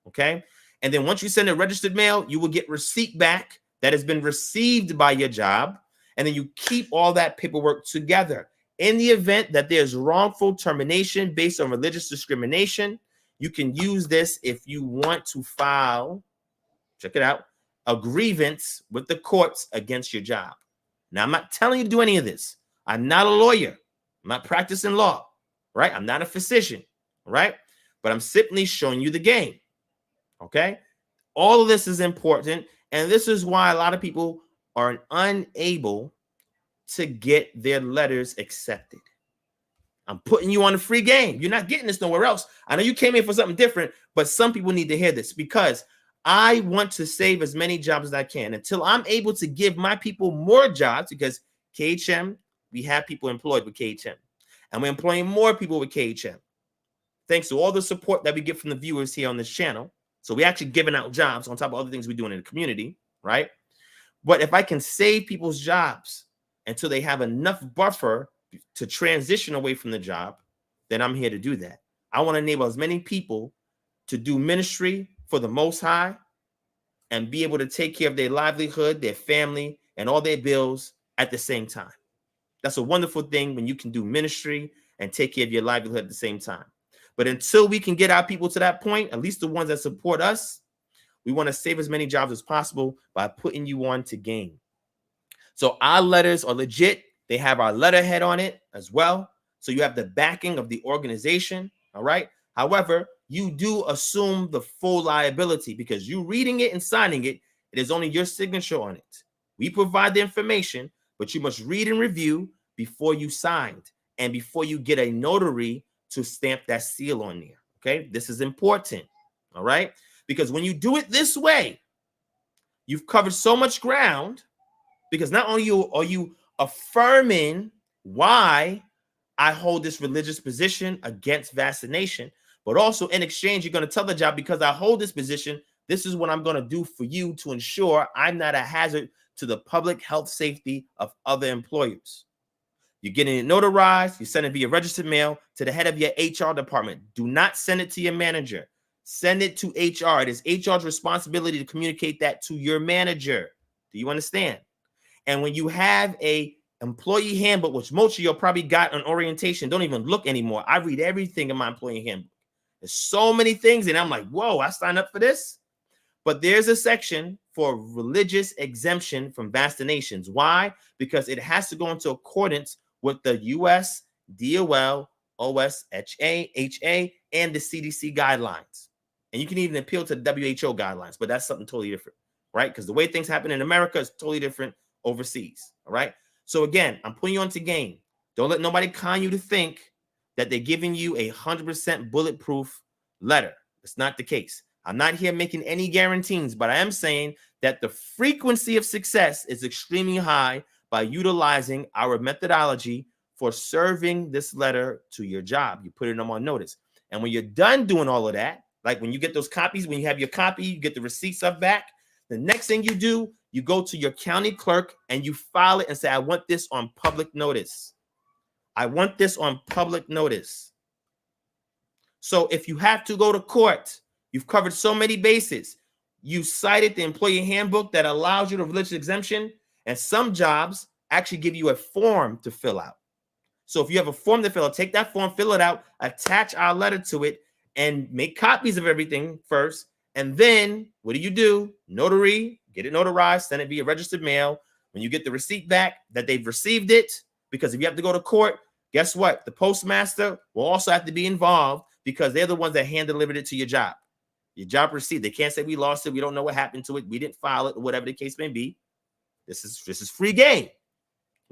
okay? And then once you send a registered mail, you will get receipt back that has been received by your job. And then you keep all that paperwork together. In the event that there's wrongful termination based on religious discrimination, you can use this if you want to file, check it out, a grievance with the courts against your job. Now, I'm not telling you to do any of this. I'm not a lawyer. I'm not practicing law, right? I'm not a physician, right? But I'm simply showing you the game, okay? All of this is important, and this is why a lot of people are unable to get their letters accepted. I'm putting you on a free game. You're not getting this nowhere else. I know you came in for something different, but some people need to hear this because I want to save as many jobs as I can until I'm able to give my people more jobs because KHM, we have people employed with KHM, and we're employing more people with KHM. Thanks to all the support that we get from the viewers here on this channel. So we're actually giving out jobs on top of other things we're doing in the community, right? But if I can save people's jobs until they have enough buffer to transition away from the job, then I'm here to do that. I want to enable as many people to do ministry for the Most High and be able to take care of their livelihood, their family, and all their bills at the same time. That's a wonderful thing when you can do ministry and take care of your livelihood at the same time. But until we can get our people to that point, at least the ones that support us, we want to save as many jobs as possible by putting you on to game. So our letters are legit. They have our letterhead on it as well. So you have the backing of the organization, all right? However, you do assume the full liability because you reading it and signing it, it is only your signature on it. We provide the information, but you must read and review before you signed and before you get a notary to stamp that seal on there, okay? This is important, all right? Because when you do it this way, you've covered so much ground because not only are you affirming why I hold this religious position against vaccination, but also in exchange, you're going to tell the job because I hold this position, this is what I'm going to do for you to ensure I'm not a hazard to the public health safety of other employers. You're getting it notarized. You send it via registered mail to the head of your HR department. Do not send it to your manager. Send it to HR. It is HR's responsibility to communicate that to your manager. Do you understand? And when you have a employee handbook, which most of you probably got on orientation, don't even look anymore. I read everything in my employee handbook. There's so many things, and I'm like, whoa, I signed up for this. But there's a section for religious exemption from vaccinations. Why? Because it has to go into accordance with the US, DOL, OSHA, HA, and the CDC guidelines. And you can even appeal to the WHO guidelines, but that's something totally different, right? Because the way things happen in America is totally different overseas, all right? So again, I'm putting you onto game. Don't let nobody con you to think that they're giving you 100% bulletproof letter. It's not the case. I'm not here making any guarantees, but I am saying that the frequency of success is extremely high by utilizing our methodology for serving this letter to your job. You put them on notice. And when you're done doing all of that, like when you get those copies, when you have your copy, you get the receipts up back, the next thing you do, you go to your county clerk and you file it and say, I want this on public notice. I want this on public notice. So if you have to go to court, you've covered so many bases. You cited the employee handbook that allows you to religious exemption, and some jobs actually give you a form to fill out. So if you have a form to fill out, take that form, fill it out, attach our letter to it, and make copies of everything first. And then what do? Notary, get it notarized, send it via registered mail. When you get the receipt back that they've received it, because if you have to go to court, guess what? The postmaster will also have to be involved because they're the ones that hand delivered it to your job. Your job receipt. They can't say we lost it. We don't know what happened to it. We didn't file it, or whatever the case may be. This is free game.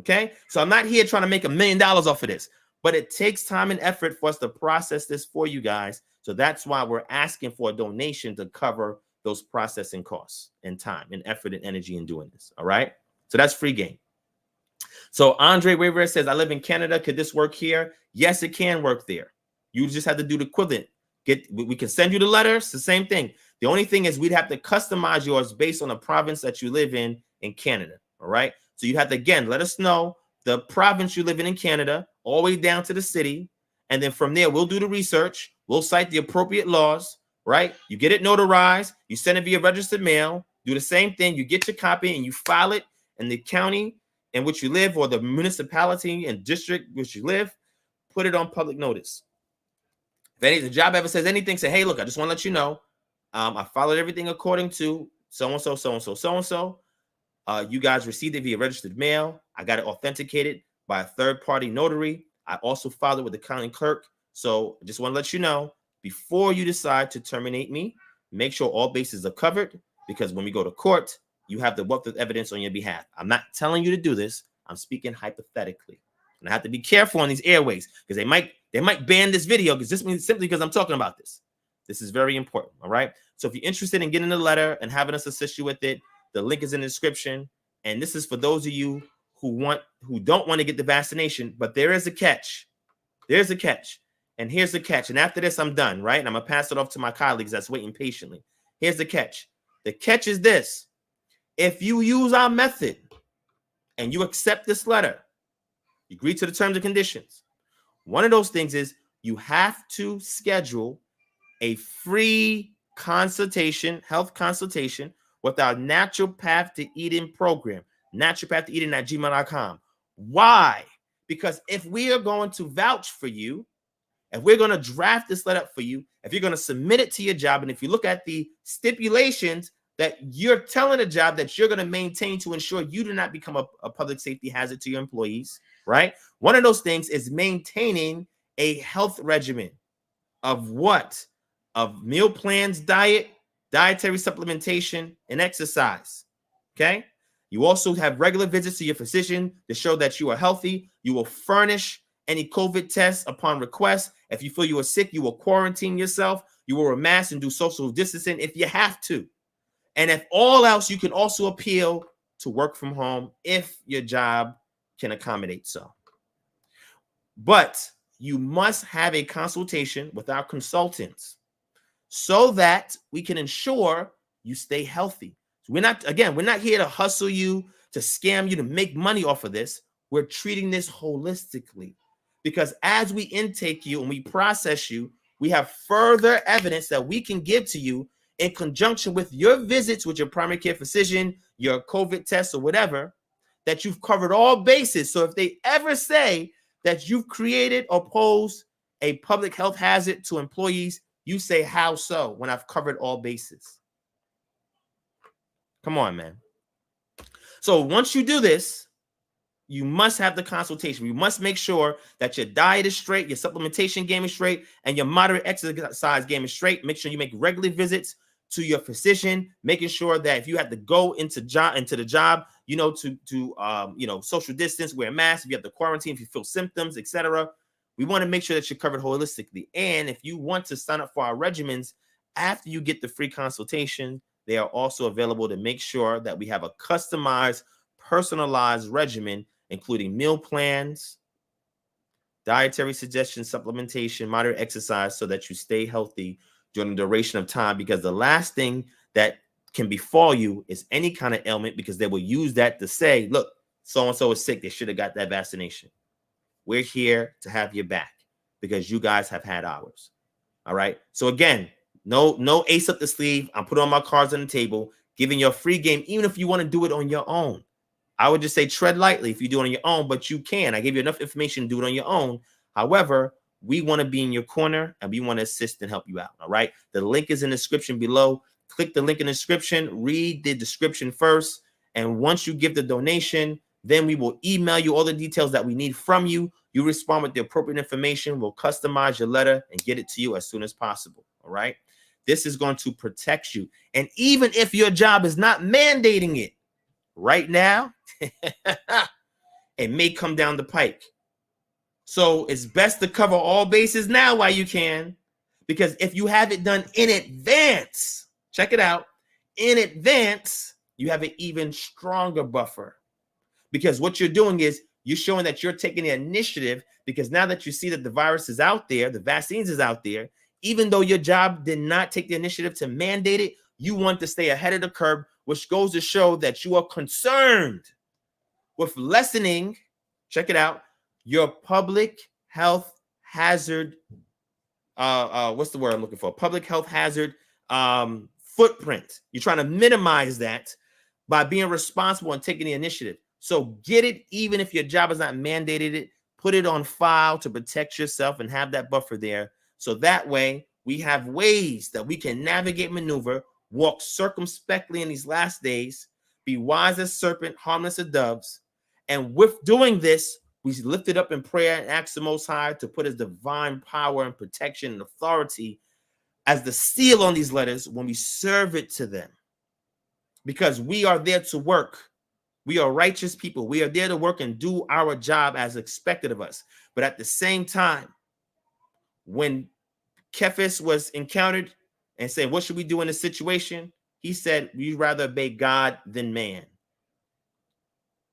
Okay. So I'm not here trying to make $1 million off of this, but it takes time and effort for us to process this for you guys. So that's why we're asking for a donation to cover those processing costs and time and effort and energy in doing this. All right. So that's free game. So Andre Waver says, I live in Canada. Could this work here? Yes, it can work there. You just have to do the equivalent. We can send you the letter. It's the same thing. The only thing is we'd have to customize yours based on the province that you live in Canada. All right. So you have to, again, let us know the province you live in Canada, all the way down to the city. And then from there, we'll do the research. We'll cite the appropriate laws, right? You get it notarized. You send it via registered mail. Do the same thing. You get your copy and you file it in the county in which you live or the municipality and district which you live. Put it on public notice. If the job ever says anything, say, hey, look, I just want to let you know, I followed everything according to so-and-so, so-and-so, so-and-so. You guys received it via registered mail. I got it authenticated by a third-party notary. I also filed it with the county clerk. So I just want to let you know, before you decide to terminate me, make sure all bases are covered, because when we go to court, you have the wealth of evidence on your behalf. I'm not telling you to do this. I'm speaking hypothetically. And I have to be careful on these airways, because they might ban this video because this means simply because I'm talking about this. This is very important. All right. So if you're interested in getting the letter and having us assist you with it, the link is in the description. And this is for those of you who don't want to get the vaccination, but there is a catch. There's a catch. And here's the catch. And after this, I'm done, right? And I'm going to pass it off to my colleagues that's waiting patiently. Here's the catch. The catch is this. If you use our method and you accept this letter, you agree to the terms and conditions, one of those things is you have to schedule a free consultation, health consultation, with our Natural Path to Eden program, naturalpathtoeden@gmail.com. Why? Because if we are going to vouch for you, if we're going to draft this letter up for you, if you're going to submit it to your job, and if you look at the stipulations that you're telling a job that you're going to maintain to ensure you do not become a public safety hazard to your employees, right? One of those things is maintaining a health regimen of what? Of meal plans, diet, dietary supplementation, and exercise. Okay. You also have regular visits to your physician to show that you are healthy. You will furnish any COVID tests upon request. If you feel you are sick, you will quarantine yourself. You will wear a mask and do social distancing if you have to. And if all else, you can also appeal to work from home if your job can accommodate so. But you must have a consultation with our consultants so that we can ensure you stay healthy. So we're not here to hustle you, to scam you, to make money off of this. We're treating this holistically, because as we intake you and we process you, we have further evidence that we can give to you in conjunction with your visits with your primary care physician, your COVID tests or whatever, that you've covered all bases. So if they ever say that you've created or posed a public health hazard to employees, you say, how so, when I've covered all bases? Come on, man. So once you do this, you must have the consultation. You must make sure that your diet is straight, your supplementation game is straight, and your moderate exercise game is straight. Make sure you make regular visits to your physician, making sure that if you have to go into the job, to social distance, wear a mask, if you have to quarantine, if you feel symptoms, etc. We want to make sure that you're covered holistically. And if you want to sign up for our regimens after you get the free consultation, they are also available to make sure that we have a customized, personalized regimen, including meal plans, dietary suggestions, supplementation, moderate exercise, so that you stay healthy during the duration of time. Because the last thing that can befall you is any kind of ailment, because they will use that to say, look, so-and-so is sick. They should have got that vaccination. We're here to have your back because you guys have had ours. All right. So again, no ace up the sleeve. I'm putting all my cards on the table, giving you a free game, even if you want to do it on your own. I would just say tread lightly if you do it on your own, but you can. I gave you enough information to do it on your own. However, we want to be in your corner and we want to assist and help you out. All right. The link is in the description below. Click the link in the description, read the description first. And once you give the donation, then we will email you all the details that we need from you. You respond with the appropriate information. We'll customize your letter and get it to you as soon as possible. All right. this is going to protect you. And even if your job is not mandating it right now, it may come down the pike. So it's best to cover all bases now while you can, because if you have it done in advance, check it out, in advance, you have an even stronger buffer. Because what you're doing is you're showing that you're taking the initiative, because now that you see that the virus is out there, the vaccines is out there, even though your job did not take the initiative to mandate it, you want to stay ahead of the curve, which goes to show that you are concerned with lessening, check it out, your public health hazard, what's the word I'm looking for? Public health hazard footprint. You're trying to minimize that by being responsible and taking the initiative. So get it, even if your job is not mandated it, put it on file to protect yourself and have that buffer there. So that way we have ways that we can navigate, maneuver, walk circumspectly in these last days, be wise as serpent, harmless as doves. And with doing this, we lift it up in prayer and ask the Most High to put his divine power and protection and authority as the seal on these letters when we serve it to them. Because we are there to work. We are righteous people. We are there to work and do our job as expected of us. But at the same time, when Cephas was encountered and said, what should we do in this situation? He said, we'd rather obey God than man.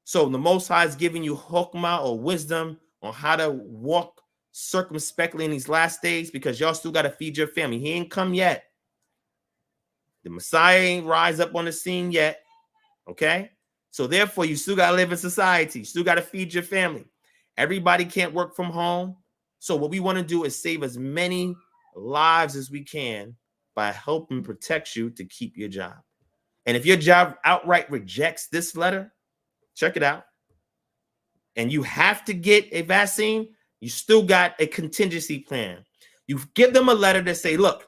So the Most High is giving you hokmah or wisdom on how to walk circumspectly in these last days, because y'all still got to feed your family. He ain't come yet. The Messiah ain't rise up on the scene yet. Okay? So therefore, you still got to live in society. You still got to feed your family. Everybody can't work from home. So what we want to do is save as many lives as we can by helping protect you to keep your job. And if your job outright rejects this letter, check it out, and you have to get a vaccine, you still got a contingency plan. You give them a letter that say, look,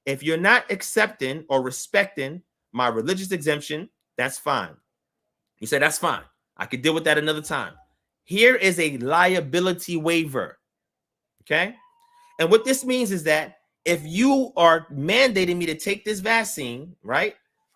if you're not accepting or respecting my religious exemption, that's fine. You say, that's fine. I could deal with that another time. Here is a liability waiver. Okay? And what this means is that if you are mandating me to take this vaccine, right,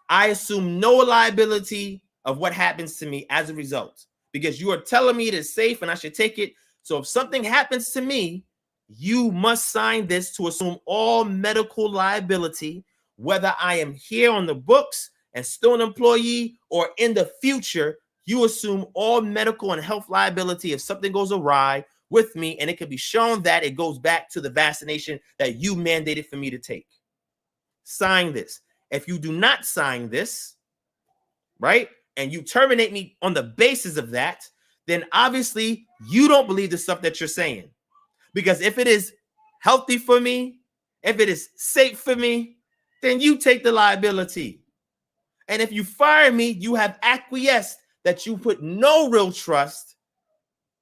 I assume no liability of what happens to me as a result, because you are telling me it is safe and I should take it. So if something happens to me, you must sign this to assume all medical liability, whether I am here on the books and still an employee or in the future. You assume all medical and health liability if something goes awry with me, and it can be shown that it goes back to the vaccination that you mandated for me to take. Sign this. If you do not sign this, right, and you terminate me on the basis of that, then obviously you don't believe the stuff that you're saying. Because if it is healthy for me, if it is safe for me, then you take the liability. And if you fire me, you have acquiesced that you put no real trust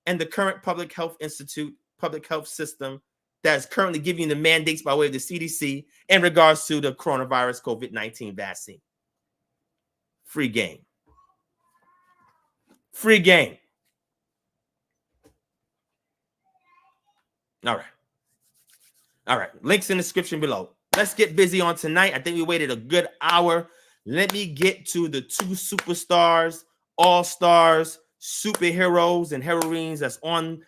in the current public health institute, public health system that is currently giving you the mandates by way of the CDC in regards to the coronavirus COVID-19 vaccine. Free game. Free game. All right. All right. Links in the description below. Let's get busy on tonight. I think we waited a good hour. Let me get to the two superstars, all-stars, superheroes, and heroines that's on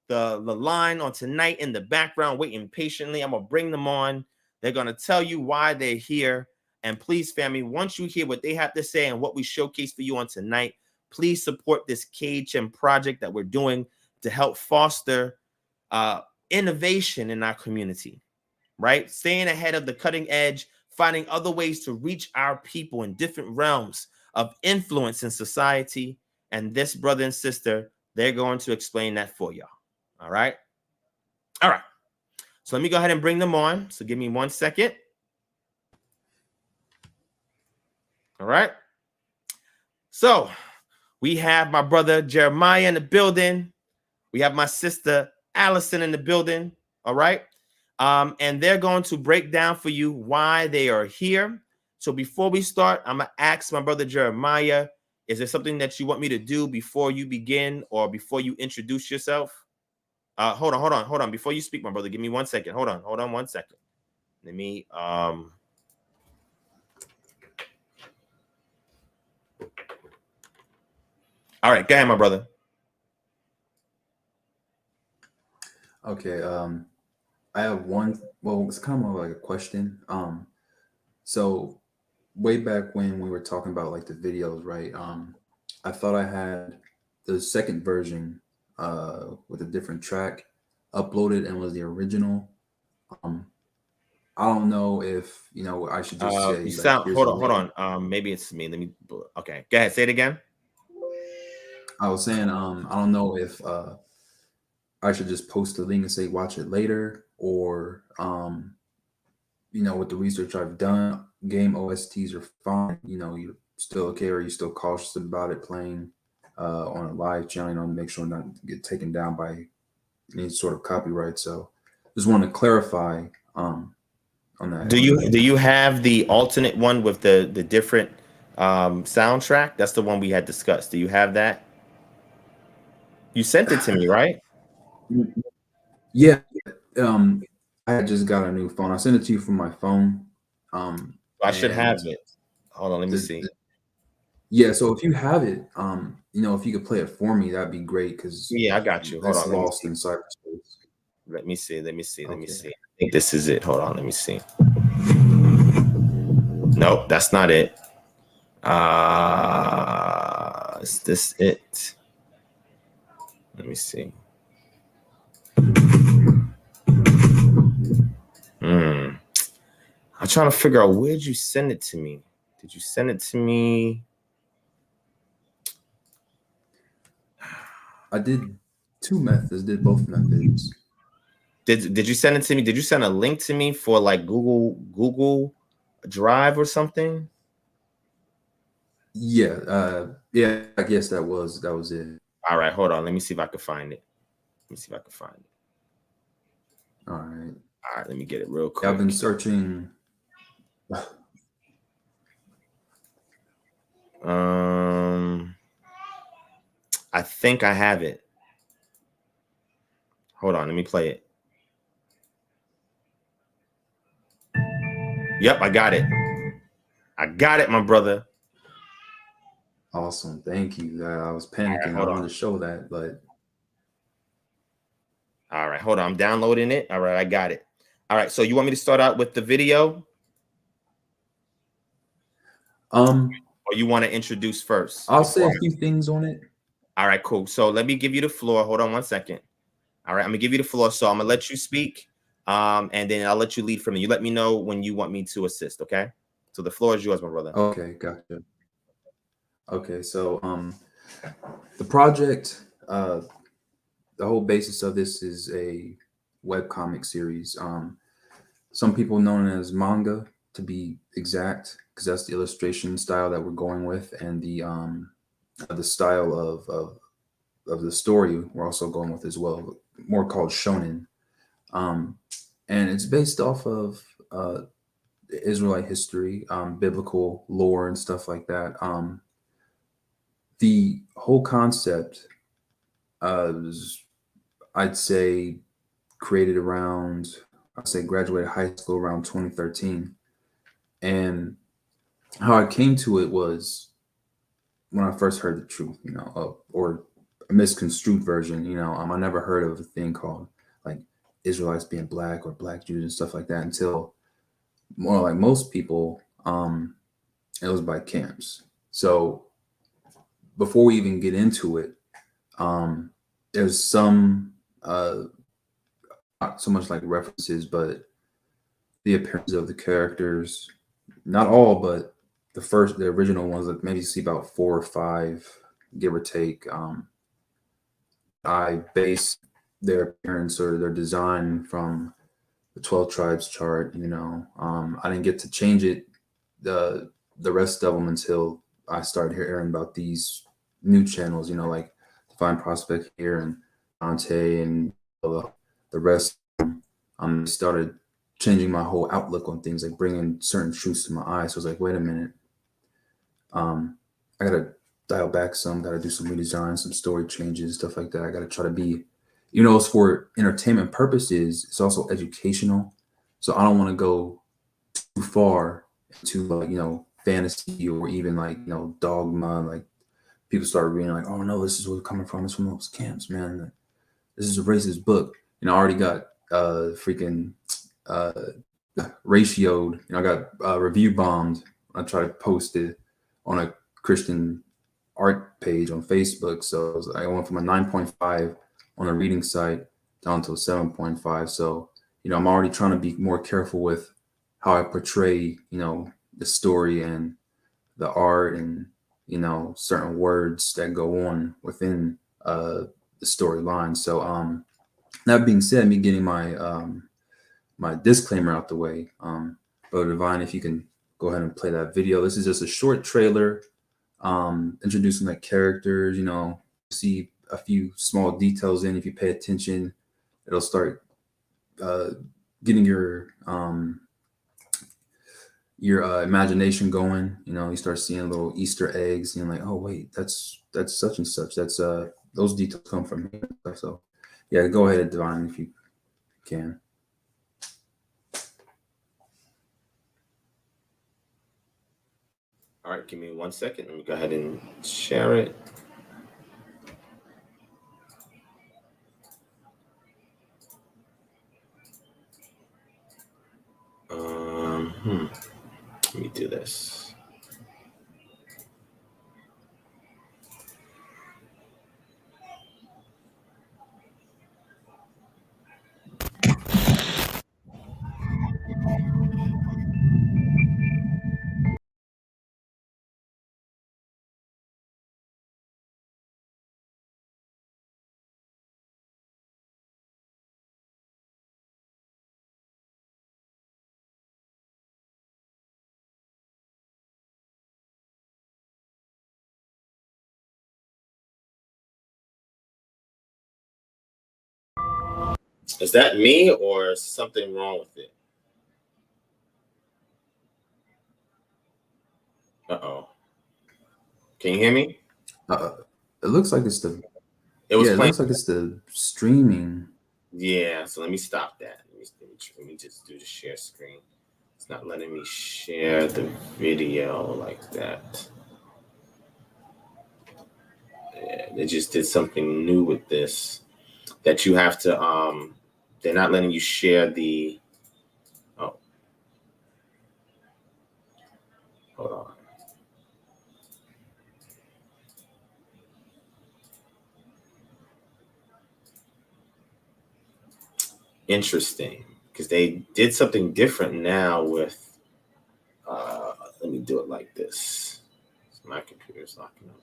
the line on tonight in the background, waiting patiently. I'm going to bring them on. They're going to tell you why they're here. And please, family, once you hear what they have to say and what we showcase for you on tonight, please support this KHM project that we're doing to help foster innovation in our community, right? Staying ahead of the cutting edge, finding other ways to reach our people in different realms of influence in society. And this brother and sister, they're going to explain that for y'all. All right. All right. So let me go ahead and bring them on. So give me 1 second. All right. So we have my brother Jeremiah in the building. We have my sister Allison in the building. All right. And they're going to break down for you why they are here. So before we start, I'm going to ask my brother Jeremiah, is there something that you want me to do before you begin or before you introduce yourself? Hold on. Before you speak, my brother, give me 1 second. Hold on 1 second. Let me All right, go ahead, my brother. Okay. I have one. Well, it's kind of like a question. So way back when we were talking about like the videos, right? I thought I had the second version with a different track uploaded and was the original. Um, I don't know if I should just You say like sound. here's Hold the on, hold link. on. Maybe it's me. Let me. Okay, go ahead. Say it again. I was saying I don't know if I should just post the link and say watch it later, or with the research I've done, game OSTs are fine. You're still okay, or you're still cautious about it playing on a live channel, to make sure not to get taken down by any sort of copyright. So just want to clarify on that. Do you have the alternate one with the different soundtrack? That's the one we had discussed. Do you have that? You sent it to me, right? Yeah, um, I just got a new phone. I sent it to you from my phone, I should have and it. Hold on, let me the, see. yeah. So if you have it, if you could play it for me, that'd be great because Yeah, I got you. Hold it's on, let me lost see. in cyberspace. Let me see. Let me see. Let me Okay. see. I think this is it. Hold on, let me see. Nope, that's not it. Is this it? Let me see. Hmm. I'm trying to figure out, where'd you send it to me? Did you send it to me? I did two methods, did both methods. Did you send it to me? Did you send a link to me for like Google Drive or something? Yeah, yeah, I guess that was it. All right, hold on. Let me see if I can find it. Let me see if I can find it. All right. All right, let me get it real Yeah, I've been quick. searching. Um, I think I have it. Hold on, let me play it. Yep, I got it. I got it, my brother. Awesome. Thank you. I was All right, panicking. I hold wanted on. to show that, but All right, hold on. I'm downloading it. All right, I got it. All right, so you want me to start out with the video, um, or you want to introduce first I'll say before a I... few things on it. All right, cool. So let me give you the floor. Hold on one second. All right, I'm gonna give you the floor. So I'm gonna let you speak, and then I'll let you lead from it. You let me know when you want me to assist. Okay. So the floor is yours, my brother. Okay, gotcha. Okay, so the project, the whole basis of this is a webcomic series. Some people know it as manga, to be exact, because that's the illustration style that we're going with, and the style of the story we're also going with as well, more called shonen. Um, and it's based off of Israelite history, biblical lore, and stuff like that. The whole concept was, I'd say, created around, I'd say, graduated high school around 2013. And how I came to it was when I first heard the truth, or a misconstrued version. I never heard of a thing called like Israelites being black or black Jews and stuff like that until, more like most people, it was by camps. So before we even get into it, there's some not so much like references, but the appearance of the characters. Not all, but the original ones, like maybe see about four or five, give or take. I base their appearance or their design from the 12 tribes chart. I didn't get to change it, the rest of them, until I started hearing about these new channels. Like DivineProspect here and Dante and the rest. Started changing my whole outlook on things, like bringing certain truths to my eyes. So I was like, wait a minute, I gotta dial back some, gotta do some redesign, some story changes, stuff like that. I gotta try to be, it's for entertainment purposes, it's also educational. So I don't want to go too far into like, fantasy, or even like, dogma, like people started reading like, oh no, this is where it's coming from. It's from those camps, man. This is a racist book. I already got freaking ratioed. I got review bombed. I tried to post it on a Christian art page on Facebook. So I went from a 9.5 on a reading site down to a 7.5. So, I'm already trying to be more careful with how I portray, the story and the art and, certain words that go on within the storyline. So, that being said, me getting my disclaimer out the way, Brother Divine, if you can go ahead and play that video. This is just a short trailer introducing the characters. See a few small details in. If you pay attention, it'll start getting your imagination going. You start seeing little Easter eggs. Like, oh wait, that's such and such. That's those details come from here. So yeah, go ahead, Divine, if you can. All right, give me 1 second. Let me go ahead and share it. Let me do this. Is that me or is something wrong with it? Uh-oh. Can you hear me? It looks like it's the. It was It looks like it's the streaming. Yeah, so let me stop that. Let me just do the share screen. It's not letting me share the video like that. Yeah, they just did something new with this that you have to they're not letting you share the hold on. Interesting, because they did something different now with let me do it like this. My computer's locking up.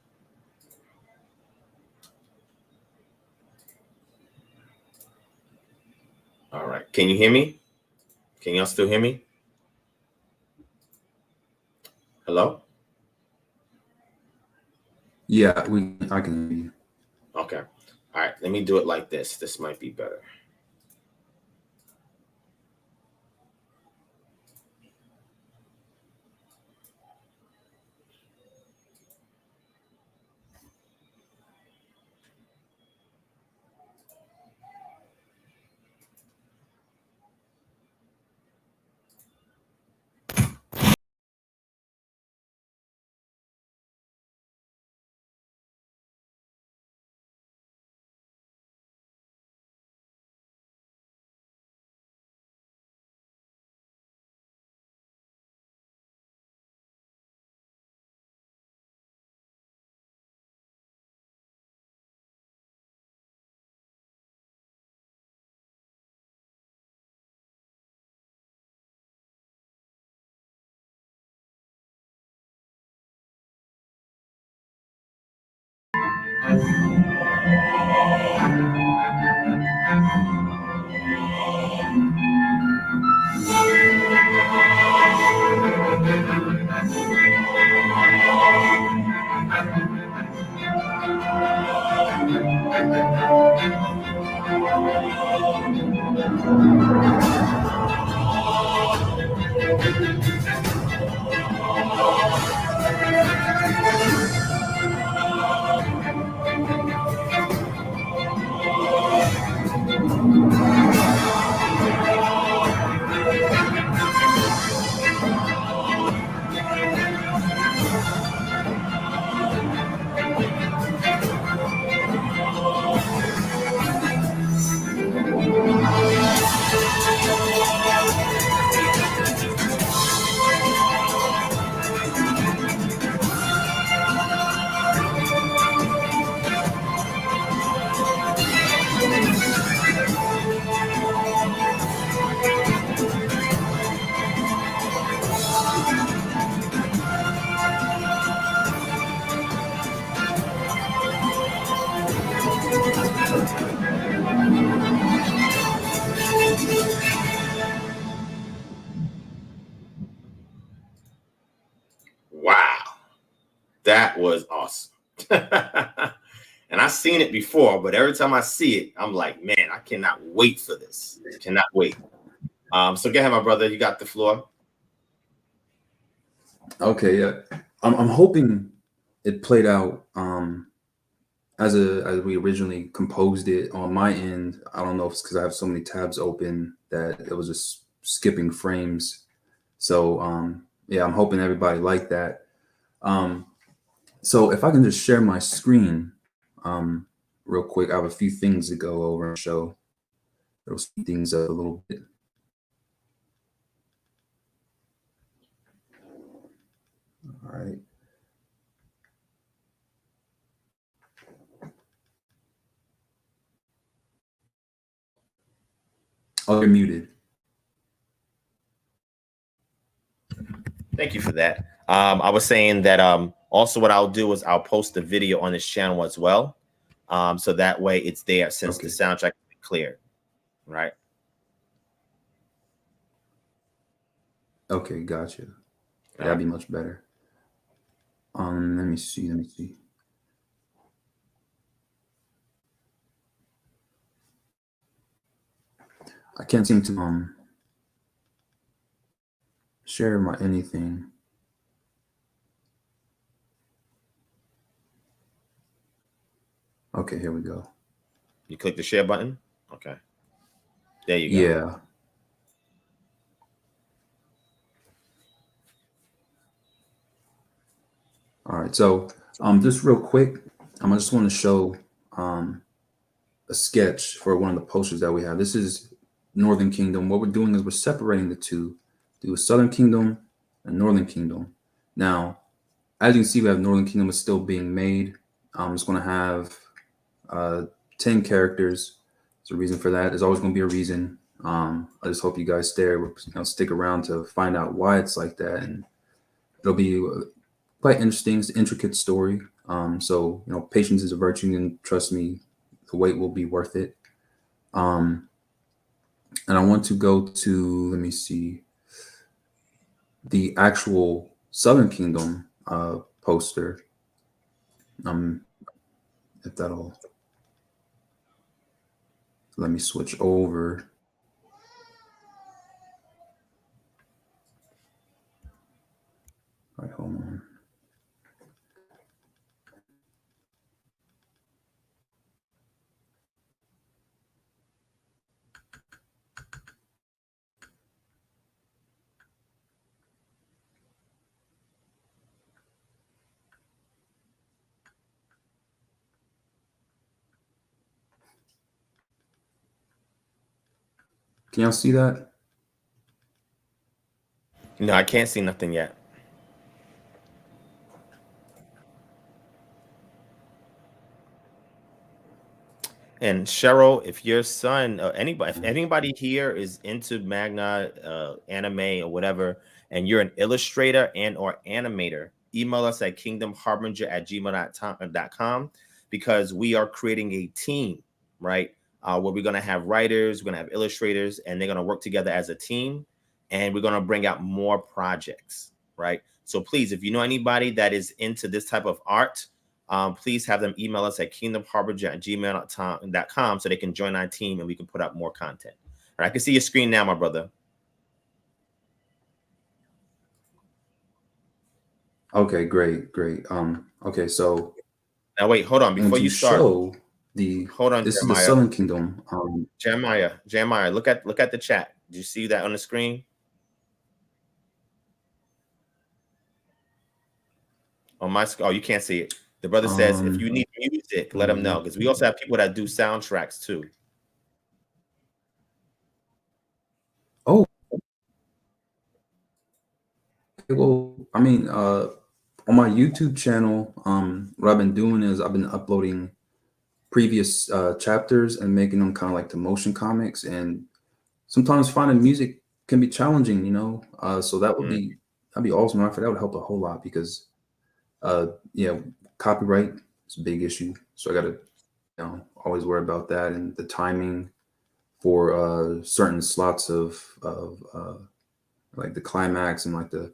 All right, can you hear me? Can y'all still hear me? Hello? Yeah, I can hear you. Okay. All right, let me do it like this. This might be better. That was awesome. And I've seen it before, but every time I see it, I'm like, man, I cannot wait for this. Cannot wait. So go ahead, my brother. You got the floor. Okay, yeah. I'm hoping it played out as we originally composed it on my end. I don't know if it's because I have so many tabs open that it was just skipping frames. So yeah, I'm hoping everybody liked that. So if I can just share my screen real quick, I have a few things to go over and show. It'll speed things up a little bit. All right. Oh, you're muted. Thank you for that. I was saying that also what I'll do is I'll post the video on this channel as well. So that way it's there since the soundtrack is clear, right? Okay, gotcha. That'd be much better. Let me see. I can't seem to share my anything. Okay, here we go. You click the share button. Okay. There you go. Yeah. All right. So just real quick, I just want to show a sketch for one of the posters that we have. This is Northern Kingdom. What we're doing is we're separating the two. Do a Southern Kingdom and Northern Kingdom. Now, as you can see, we have Northern Kingdom is still being made. It's going to have 10 characters. There's a reason for that. There's always going to be a reason. I just hope you guys stick around to find out why it's like that, and it'll be quite interesting. It's an intricate story. So patience is a virtue, and trust me, the wait will be worth it. And I want to go to, let me see, the actual Southern Kingdom poster. If that'll let me switch over. All right, hold on. Can y'all see that? No, I can't see nothing yet. And Cheryl, if your son or if anybody here is into manga, anime or whatever, and you're an illustrator and or animator, email us at kingdomharbinger@gmail.com because we are creating a team, right? Where we're going to have writers, we're going to have illustrators, and they're going to work together as a team, and we're going to bring out more projects, right? So please, if you know anybody that is into this type of art, please have them email us at kingdomharbinger@gmail.com so they can join our team and we can put up more content. All right, I can see your screen now, my brother. Okay, great. Okay, so now wait, hold on. Before you start, hold on, this Jeremiah. is the Southern Kingdom. Jeremiah, look at the chat. Do you see that on the screen? On my screen? Oh, you can't see it. The brother says if you need music, let them know, because we also have people that do soundtracks too. Oh, well, I mean, on my YouTube channel, what I've been doing is I've been uploading previous chapters and making them kind of like the motion comics, and sometimes finding music can be challenging, so that would that'd be awesome. I think that would help a whole lot because copyright is a big issue, so I gotta always worry about that and the timing for certain slots of like the climax and like the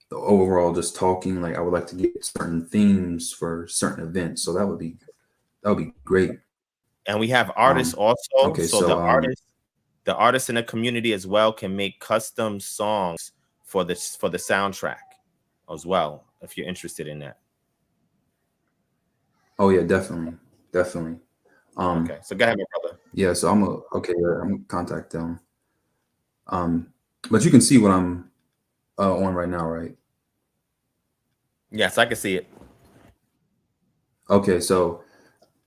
the overall just talking. Like I would like to get certain themes for certain events. So that would be great. And we have artists also. Okay, So so the artists in the community as well can make custom songs for the soundtrack as well, if you're interested in that. oh yeah, definitely. Okay, so go ahead, my brother. Yeah, so I'm gonna contact them. But you can see what I'm on right now, right? Yes, I can see it. Okay, so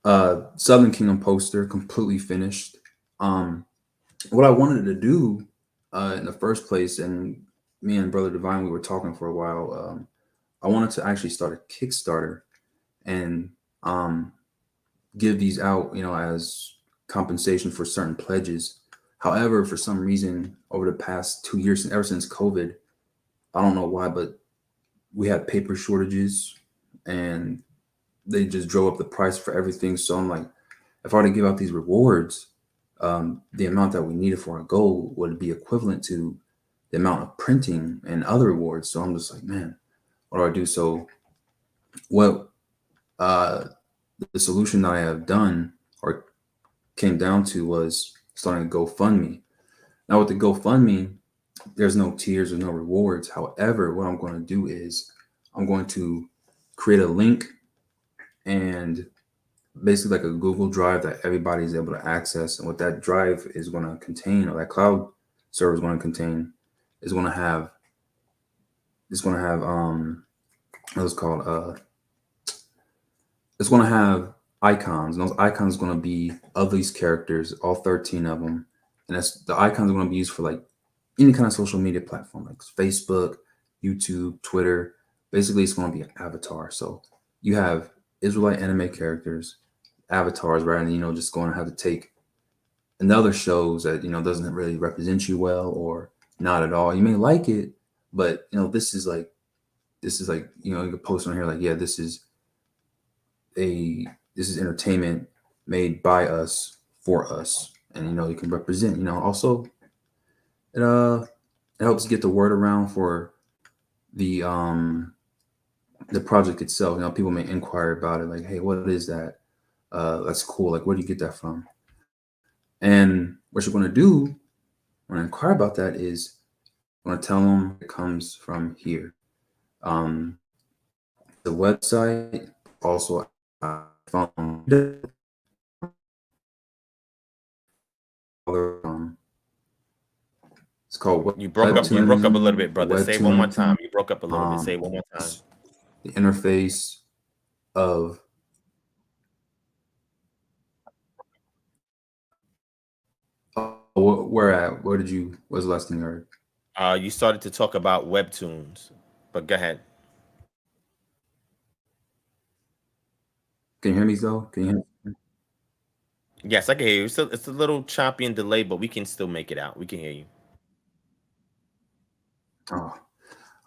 Southern Kingdom poster completely finished. What I wanted to do in the first place, and me and Brother Divine, we were talking for a while. I wanted to actually start a Kickstarter and give these out, as compensation for certain pledges. However, for some reason, over the past 2 years, ever since COVID, I don't know why, but we had paper shortages and they just drove up the price for everything. So I'm like, if I were to give out these rewards, the amount that we needed for our goal would be equivalent to the amount of printing and other rewards. So I'm just like, man, what do I do? So what the solution that I have done or came down to was starting a GoFundMe. Now with the GoFundMe, there's no tiers, there's no rewards. However, what I'm going to do is I'm going to create a link and basically like a Google Drive that everybody is able to access. And what that drive is going to contain, or that cloud server is going to contain, is going to have what's called it's going to have icons, and those icons are going to be of these characters, all 13 of them. And the icons are going to be used for like any kind of social media platform, like Facebook, YouTube, Twitter. Basically, it's going to be an avatar. So you have Israelite anime characters, avatars, rather than, just going to have to take another shows that, doesn't really represent you well or not at all. You may like it, but, this is like, you can post on here like, yeah, this is entertainment made by us for us. And, you can represent, also it helps get the word around for the project itself. People may inquire about it, like, hey, what is that? That's cool. Like, where do you get that from? And what you're going to do when I inquire about that is I'm going to tell them it comes from here. The website also phone. It's called. You broke up. You broke up a little bit, brother. Say it one more time. You broke up a little bit. Say it one more time. The interface of. Where at? Where did you? What was the last thing you heard? You started to talk about webtoons, but go ahead. Can you hear me though? Can you hear me? Yes, I can hear you. It's a little choppy and delayed, but we can still make it out. We can hear you. Oh,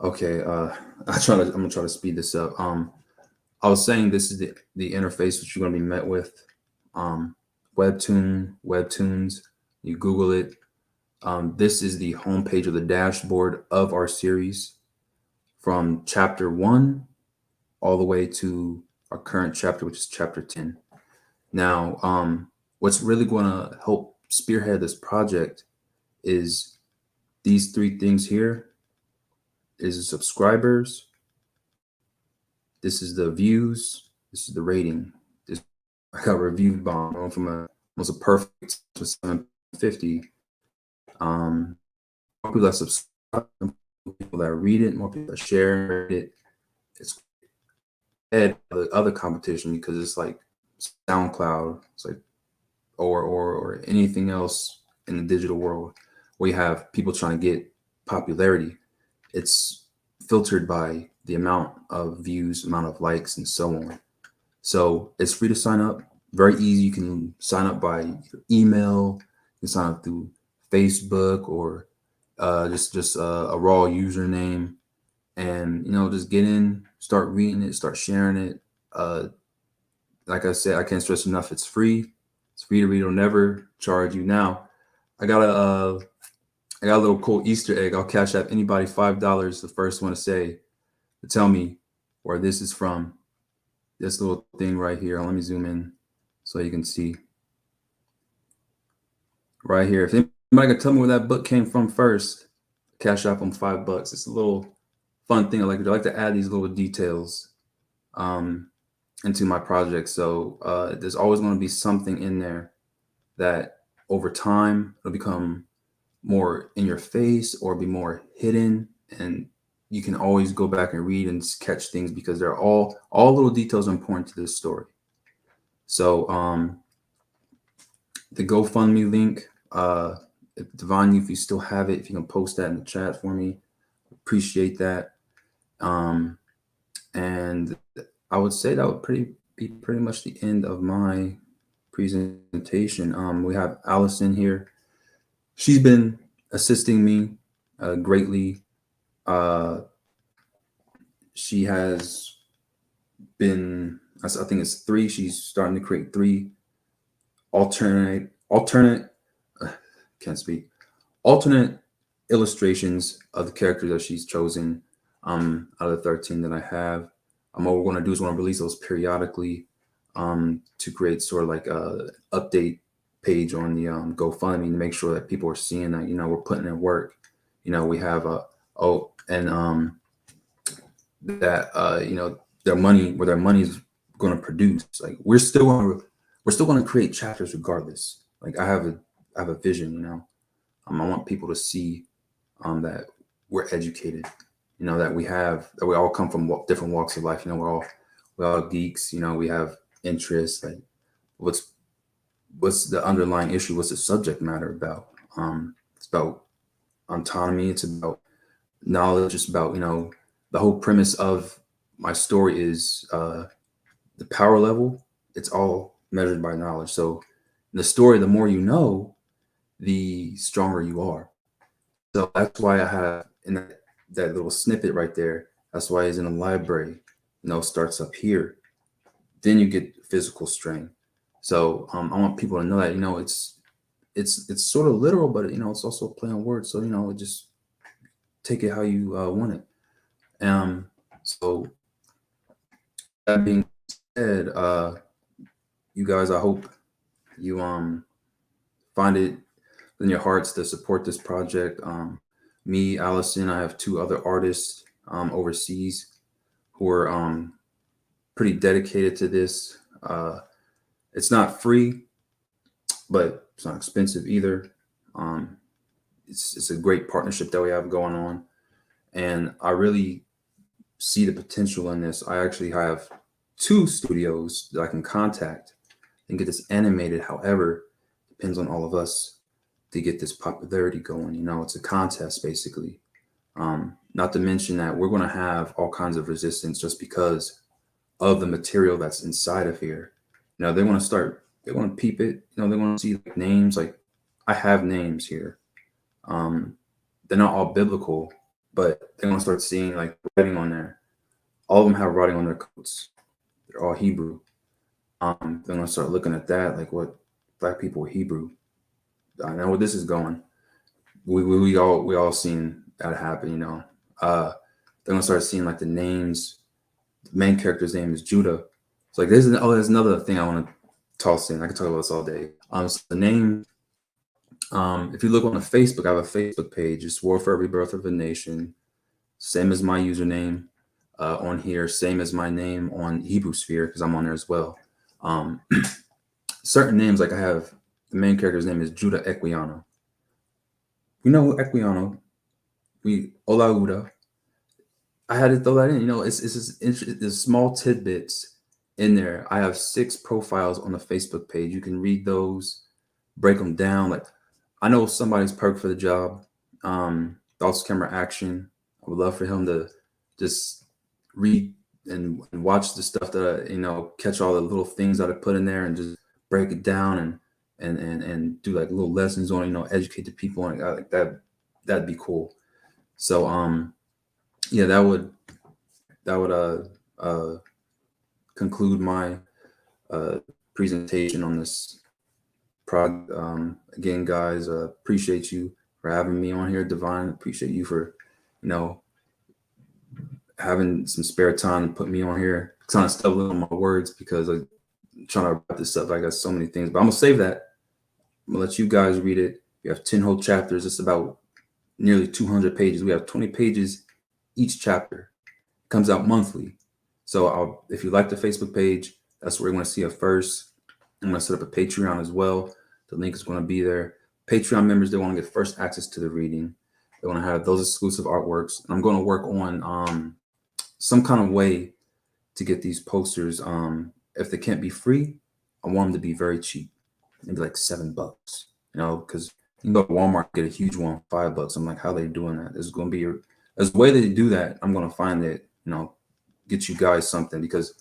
okay. I'm gonna try to speed this up. I was saying this is the interface that you're gonna be met with. Webtoons. You Google it. This is the homepage of the dashboard of our series, from chapter 1 all the way to our current chapter, which is chapter 10. Now, what's really going to help spearhead this project is these 3 things here. Is the subscribers, this is the views, this is the rating. I got reviewed bomb from almost a perfect to 750. More people that subscribe, more people that read it, more people that share it. It's ahead of the other competition because it's like SoundCloud, it's like or anything else in the digital world where you have people trying to get popularity. It's filtered by the amount of views, amount of likes, and so on. So it's free to sign up. Very easy. You can sign up by your email. You can sign up through Facebook or just a raw username, and just get in, start reading it, start sharing it. Like I said, I can't stress enough. It's free. It's free to read. It'll never charge you. Now, I got a little cool Easter egg. I'll cash out anybody $5. The first one to say to tell me where this is from. This little thing right here. Let me zoom in so you can see. Right here. If anybody could tell me where that book came from first, cash out them $5. It's a little fun thing. I like to add these little details into my project. So there's always going to be something in there that over time it'll become more in your face or be more hidden, and you can always go back and read and catch things because they're all little details are important to this story. So the GoFundMe link, Divine, if you still have it, if you can post that in the chat for me, appreciate that. And I would say that would be pretty much the end of my presentation. We have Allison here. She's been assisting me greatly. She has been, I think it's 3. She's starting to create 3 alternate illustrations of the characters that she's chosen out of the 13 that I have. What we're going to do is we're going to release those periodically to create sort of like a update page on the GoFundMe to make sure that people are seeing that, we're putting in work. We have their money, where their money is going to produce. Like we're still going to create chapters regardless. Like I have a vision. I want people to see that we're educated. That we all come from different walks of life. We're all geeks. We have interests. Like what's the underlying issue? What's the subject matter about? It's about autonomy. It's about knowledge. It's about, the whole premise of my story is the power level. It's all measured by knowledge. So in the story, the more you know, the stronger you are. So that's why I have in that little snippet right there. That's why it's in a library, starts up here. Then you get physical strength. So I want people to know that, it's sort of literal, but it's also a play on words. So, just take it how you want it. So that being said, you guys, I hope you find it in your hearts to support this project. Me, Allison, I have 2 other artists overseas who are pretty dedicated to this. It's not free, but it's not expensive either. It's a great partnership that we have going on, and I really see the potential in this. I actually have 2 studios that I can contact and get this animated. However, depends on all of us to get this popularity going. It's a contest basically. Not to mention that we're going to have all kinds of resistance just because of the material that's inside of here. They want to peep it. They want to see like names. Like I have names here. They're not all biblical, but they want to start seeing like writing on there. All of them have writing on their coats. They're all Hebrew. They're going to start looking at that, like what Black people are Hebrew. I know where this is going. We all seen that happen, they're going to start seeing like the names. The main character's name is Judah. It's like there's another thing I want to toss in. I can talk about this all day. So the name, if you look on the Facebook, I have a Facebook page. It's Warfare ReBirth of a Nation. Same as my username on here. Same as my name on Hebrew Sphere, because I'm on there as well. Certain names, like I have, the main character's name is Judah Equiano. We know Equiano. Olauda. I had to throw that in. There's small tidbits in there. I have 6 profiles on the Facebook page. You can read those, break them down. Like I know somebody's perfect for the job. Thoughts, camera, action. I would love for him to just read and watch the stuff that catch all the little things that I put in there and just break it down and do like little lessons on educate the people on it. Like that. That'd be cool. So yeah, that would conclude my presentation on this project. Again, guys, appreciate you for having me on here. Divine, appreciate you for having some spare time to put me on here, kind of stumbling on my words because I'm trying to wrap this up. I got so many things, but I'm gonna save that. I'm gonna let you guys read it. We have 10 whole chapters. It's about nearly 200 pages. We have 20 pages each chapter. It comes out monthly. So if you like the Facebook page, that's where you're going to see it first. I'm going to set up a Patreon as well. The link is going to be there. Patreon members, they want to get first access to the reading. They want to have those exclusive artworks. And I'm going to work on some kind of way to get these posters. If they can't be free, I want them to be very cheap, maybe like $7. Because you can go to Walmart and get a huge one, $5. I'm like, how are they doing that? There's going to be there's a way they do that. I'm going to find it, get you guys something, because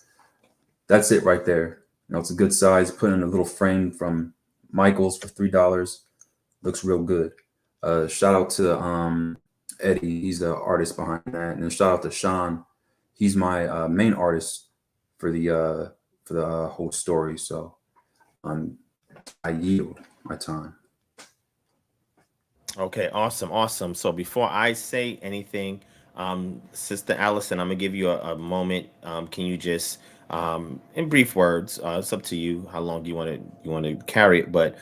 that's it right there. It's a good size. Put in a little frame from Michael's for $3. Looks real good. Shout out to Eddie. He's the artist behind that. And then shout out to Sean. He's my main artist for the whole story. So I yield my time. Okay, awesome. So before I say anything, Sister Allison, I'm gonna give you a moment. Can you just, in brief words, it's up to you how long you want to carry it, but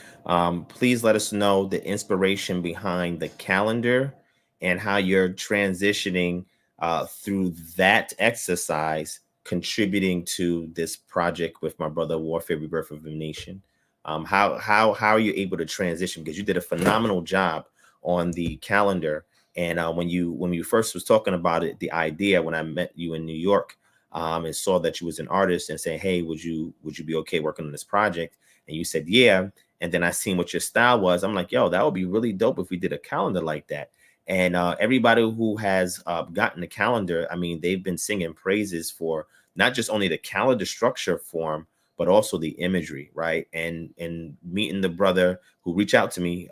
please let us know the inspiration behind the calendar and how you're transitioning through that exercise, contributing to this project with my brother Warfare ReBirth of the Nation. How are you able to transition? Because you did a phenomenal job on the calendar. And when you first was talking about it, the idea, when I met you in New York, and saw that you was an artist and say, hey, would you be okay working on this project? And you said, yeah. And then I seen what your style was. I'm like, yo, that would be really dope if we did a calendar like that. And everybody who has gotten the calendar, I mean, they've been singing praises for not just only the calendar structure form, but also the imagery, right? And meeting the brother who reached out to me,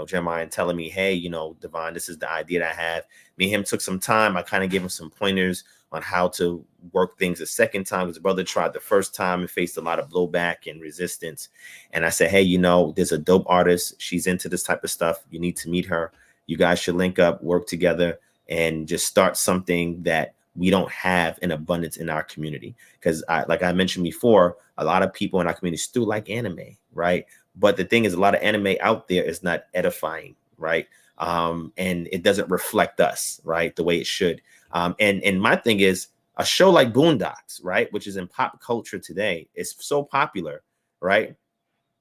Jeremiah, and telling me, hey, Divine, this is the idea that I have. Me and him took some time. I kind of gave him some pointers on how to work things a second time, because the brother tried the first time and faced a lot of blowback and resistance. And I said, hey, there's a dope artist. She's into this type of stuff. You need to meet her. You guys should link up, work together, and just start something that we don't have in abundance in our community. Because like I mentioned before, a lot of people in our community still like anime, right? But the thing is, a lot of anime out there is not edifying, right? And it doesn't reflect us, right, the way it should. And my thing is, a show like Boondocks, right, which is in pop culture today, is so popular, right,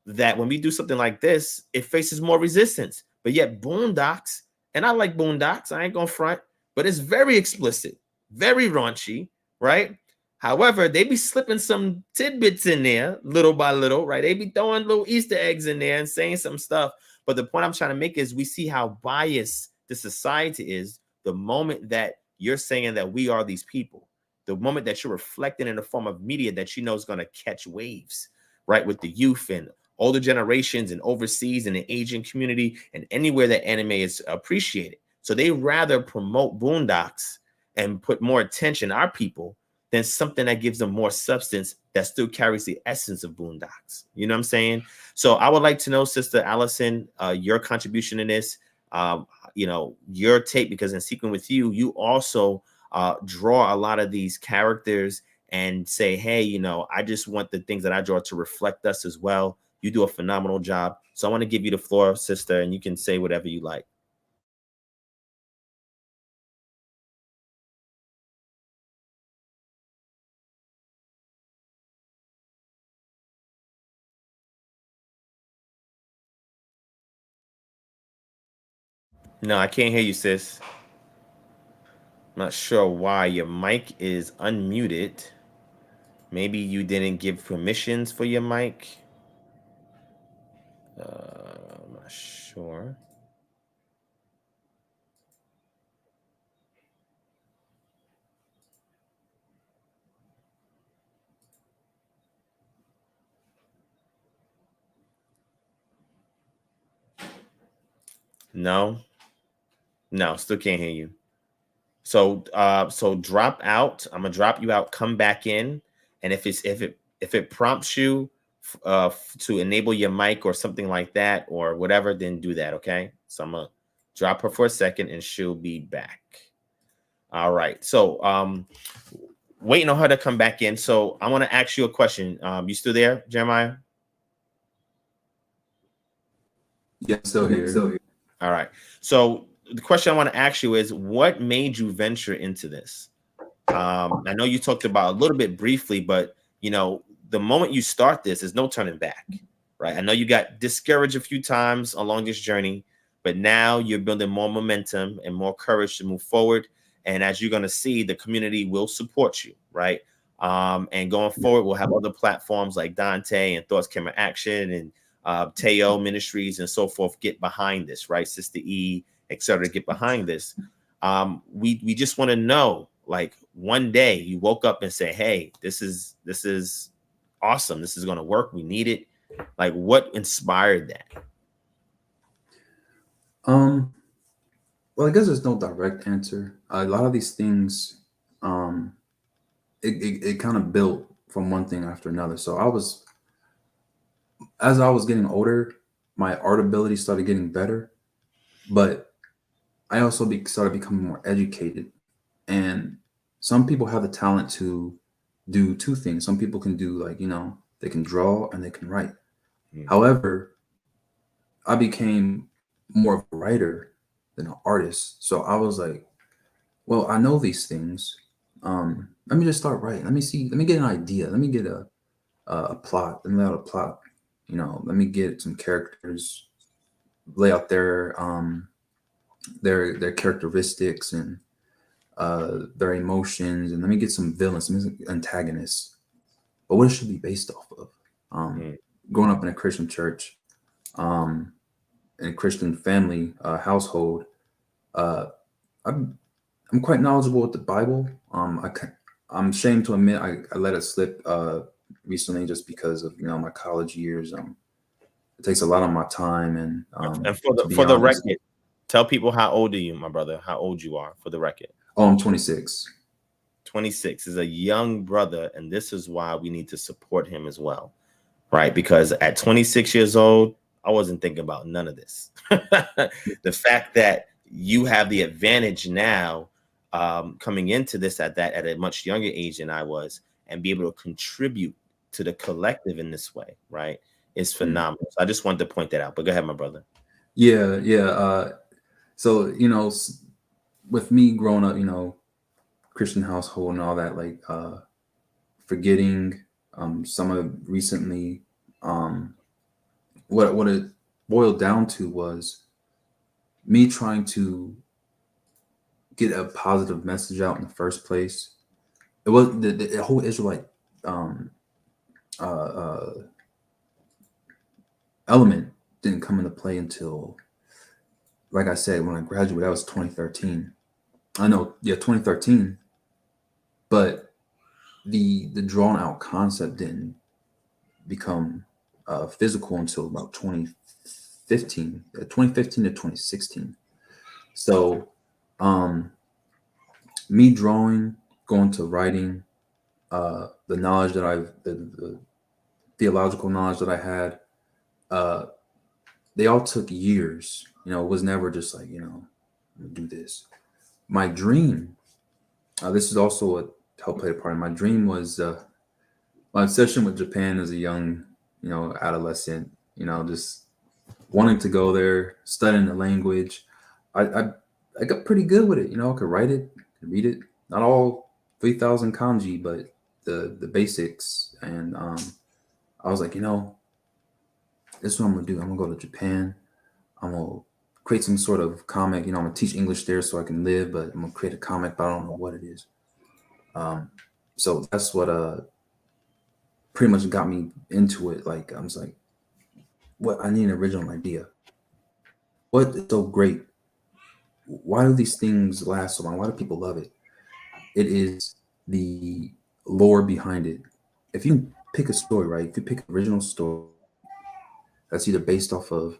that when we do something like this, it faces more resistance. But yet Boondocks, and I like Boondocks, I ain't gonna front, but it's very explicit, very raunchy, right? However, they be slipping some tidbits in there little by little, right? They be throwing little Easter eggs in there and saying some stuff. But the point I'm trying to make is we see how biased the society is the moment that you're saying that we are these people, the moment that you're reflecting in the form of media that you know is going to catch waves, right? With the youth and older generations and overseas and the Asian community and anywhere that anime is appreciated. So they rather promote Boondocks and put more attention on our people than something that gives them more substance that still carries the essence of Boondocks. You know what I'm saying? So I would like to know, Sister Allison, your contribution in this, your take, because in Sequin with You, you also draw a lot of these characters and say, hey, I just want the things that I draw to reflect us as well. You do a phenomenal job. So I want to give you the floor, sister, and you can say whatever you like. No, I can't hear you, sis. I'm not sure why. Your mic is unmuted. Maybe you didn't give permissions for your mic. I'm not sure. No, still can't hear you. So drop out. I'm gonna drop you out. Come back in, and if it prompts you to enable your mic or something like that or whatever, then do that. Okay. So I'm gonna drop her for a second, and she'll be back. All right. So waiting on her to come back in. So I want to ask you a question. You still there, Jeremiah? Yeah, still here. All right. So the question I want to ask you is, what made you venture into this? I know you talked about a little bit briefly, but you know, the moment you start this, there's no turning back, right? I know you got discouraged a few times along this journey, but now you're building more momentum and more courage to move forward. And as you're going to see, the community will support you, right? And going forward, we'll have other platforms like Dante and Thoughts Camera Action and Teo Ministries and so forth get behind this, right? Sister E, etc. Get behind this. We just want to know, like, one day you woke up and say, hey, this is awesome, this is going to work, we need it. Like, what inspired that? Well, I guess there's no direct answer. A lot of these things, it kind of built from one thing after another. So as I was getting older, my art ability started getting better, but I also started becoming more educated. And some people have the talent to do two things. Some people can do, like, they can draw and they can write. However, I became more of a writer than an artist. So I was like, well, I know these things. Let me just start writing. Let me get an idea. Let me get a plot. Let me lay out a plot. Let me get some characters, lay out their characteristics and their emotions, and let me get some villains, some antagonists. But what it should be based off of. Growing up in a Christian church, in a Christian family household, I'm quite knowledgeable with the Bible. I'm ashamed to admit I let it slip recently just because of my college years. It takes a lot of my time, and for the record, tell people how old are you, my brother? How old you are, for the record? Oh, I'm 26. 26 is a young brother, and this is why we need to support him as well, right? Because at 26 years old, I wasn't thinking about none of this. The fact that you have the advantage now, coming into this at a much younger age than I was, and be able to contribute to the collective in this way, right, is phenomenal. So I just wanted to point that out. But go ahead, my brother. Yeah. So with me growing up, Christian household and all that, like forgetting some of recently, what it boiled down to was me trying to get a positive message out in the first place. It was the whole Israelite element didn't come into play until, like I said, when I graduated. That was 2013. I know, yeah, 2013. But the drawn out concept didn't become physical until about 2015 to 2016. So me drawing, going to writing, the knowledge that the theological knowledge that I had, they all took years. It was never just like, I'm gonna do this. My dream, this is also what helped play a part. My dream was my obsession with Japan as a young, adolescent, just wanting to go there, studying the language. I got pretty good with it. I could write it, could read it. Not all 3,000 kanji, but the basics. And I was like, this is what I'm gonna do. I'm gonna go to Japan. I'm gonna create some sort of comic. I'm gonna teach English there so I can live, but I'm gonna create a comic, but I don't know what it is. So that's what pretty much got me into it. Like, I was like, what, I need an original idea. What is so great? Why do these things last so long? Why do people love it? It is the lore behind it. If you pick a story, right? If you pick an original story that's either based off of,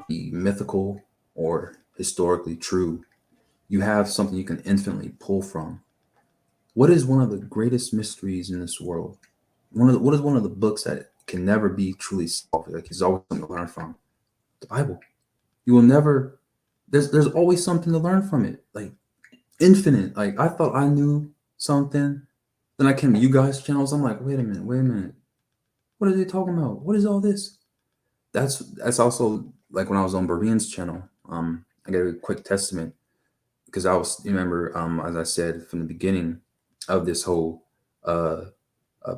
the mythical or historically true, you have something you can infinitely pull from. What is one of the greatest mysteries in this world? What is one of the books that can never be truly solved? Like, there's always something to learn from. The Bible. You will never. There's always something to learn from it. Like, infinite. Like I thought I knew something. Then I came to you guys' channels. I'm like, wait a minute. What are they talking about? What is all this? That's also like when I was on Berean's channel. I gave a quick testament because you remember, as I said from the beginning of this whole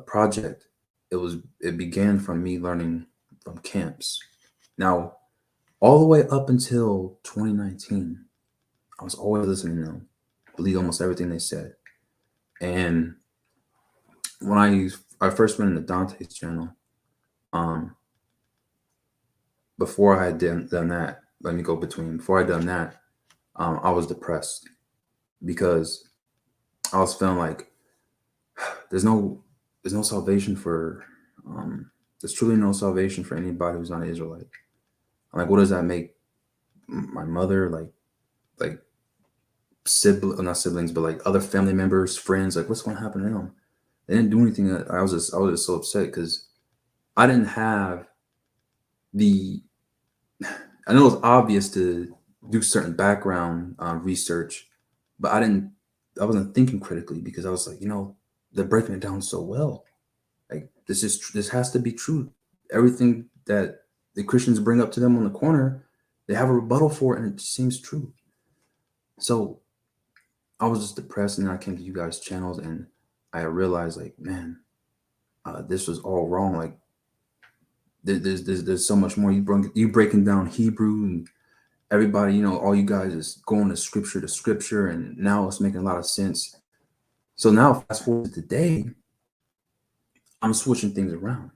project, it began from me learning from camps. Now, all the way up until 2019, I was always listening to them, believe almost everything they said. And when I first went into Dante's channel, before I had done that, let me go between. Before I done that, I was depressed because I was feeling like there's no salvation for there's truly no salvation for anybody who's not an Israelite. I'm like, what does that make my mother like sibling, not siblings, but like other family members, friends? Like, what's going to happen to them? They didn't do anything. I was just so upset because I didn't have the. I know it's obvious to do certain background research, but I wasn't thinking critically because I was like, they're breaking it down so well. Like this has to be true. Everything that the Christians bring up to them on the corner, they have a rebuttal for it, and it seems true. So I was just depressed, and then I came to you guys' channels, and I realized, like, man, this was all wrong. Like, there's so much more. You breaking down Hebrew, and everybody, all you guys is going to scripture, and now it's making a lot of sense. So now, fast forward to today, I'm switching things around.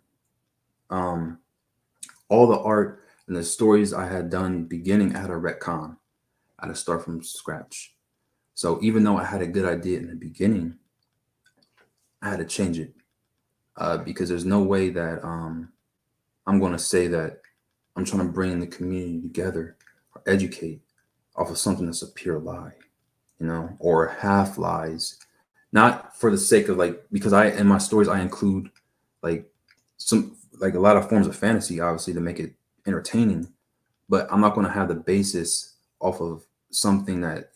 All the art and the stories I had done beginning, I had a retcon. I had to start from scratch. So even though I had a good idea in the beginning, I had to change it because there's no way that I'm going to say that I'm trying to bring the community together or educate off of something that's a pure lie, or half lies. Not for the sake of because in my stories, I include a lot of forms of fantasy, obviously, to make it entertaining, but I'm not going to have the basis off of something that,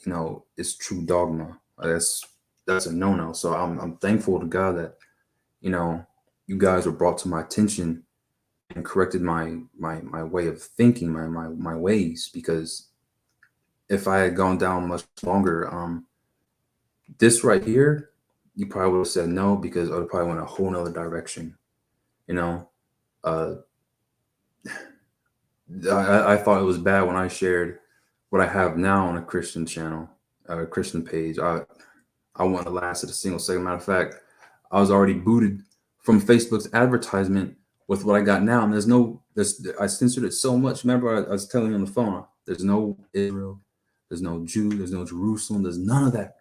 is true dogma. That's a no-no. So I'm thankful to God that, you guys were brought to my attention and corrected my way of thinking, my ways, because if I had gone down much longer, this right here, you probably would have said no, because I would probably went a whole nother direction. I thought it was bad when I shared what I have now on a Christian channel, a Christian page. I wouldn't have lasted a single second. Matter of fact, I was already booted from Facebook's advertisement with what I got now. And I censored it so much. Remember, I was telling you on the phone, there's no Israel, there's no Jew, there's no Jerusalem, there's none of that.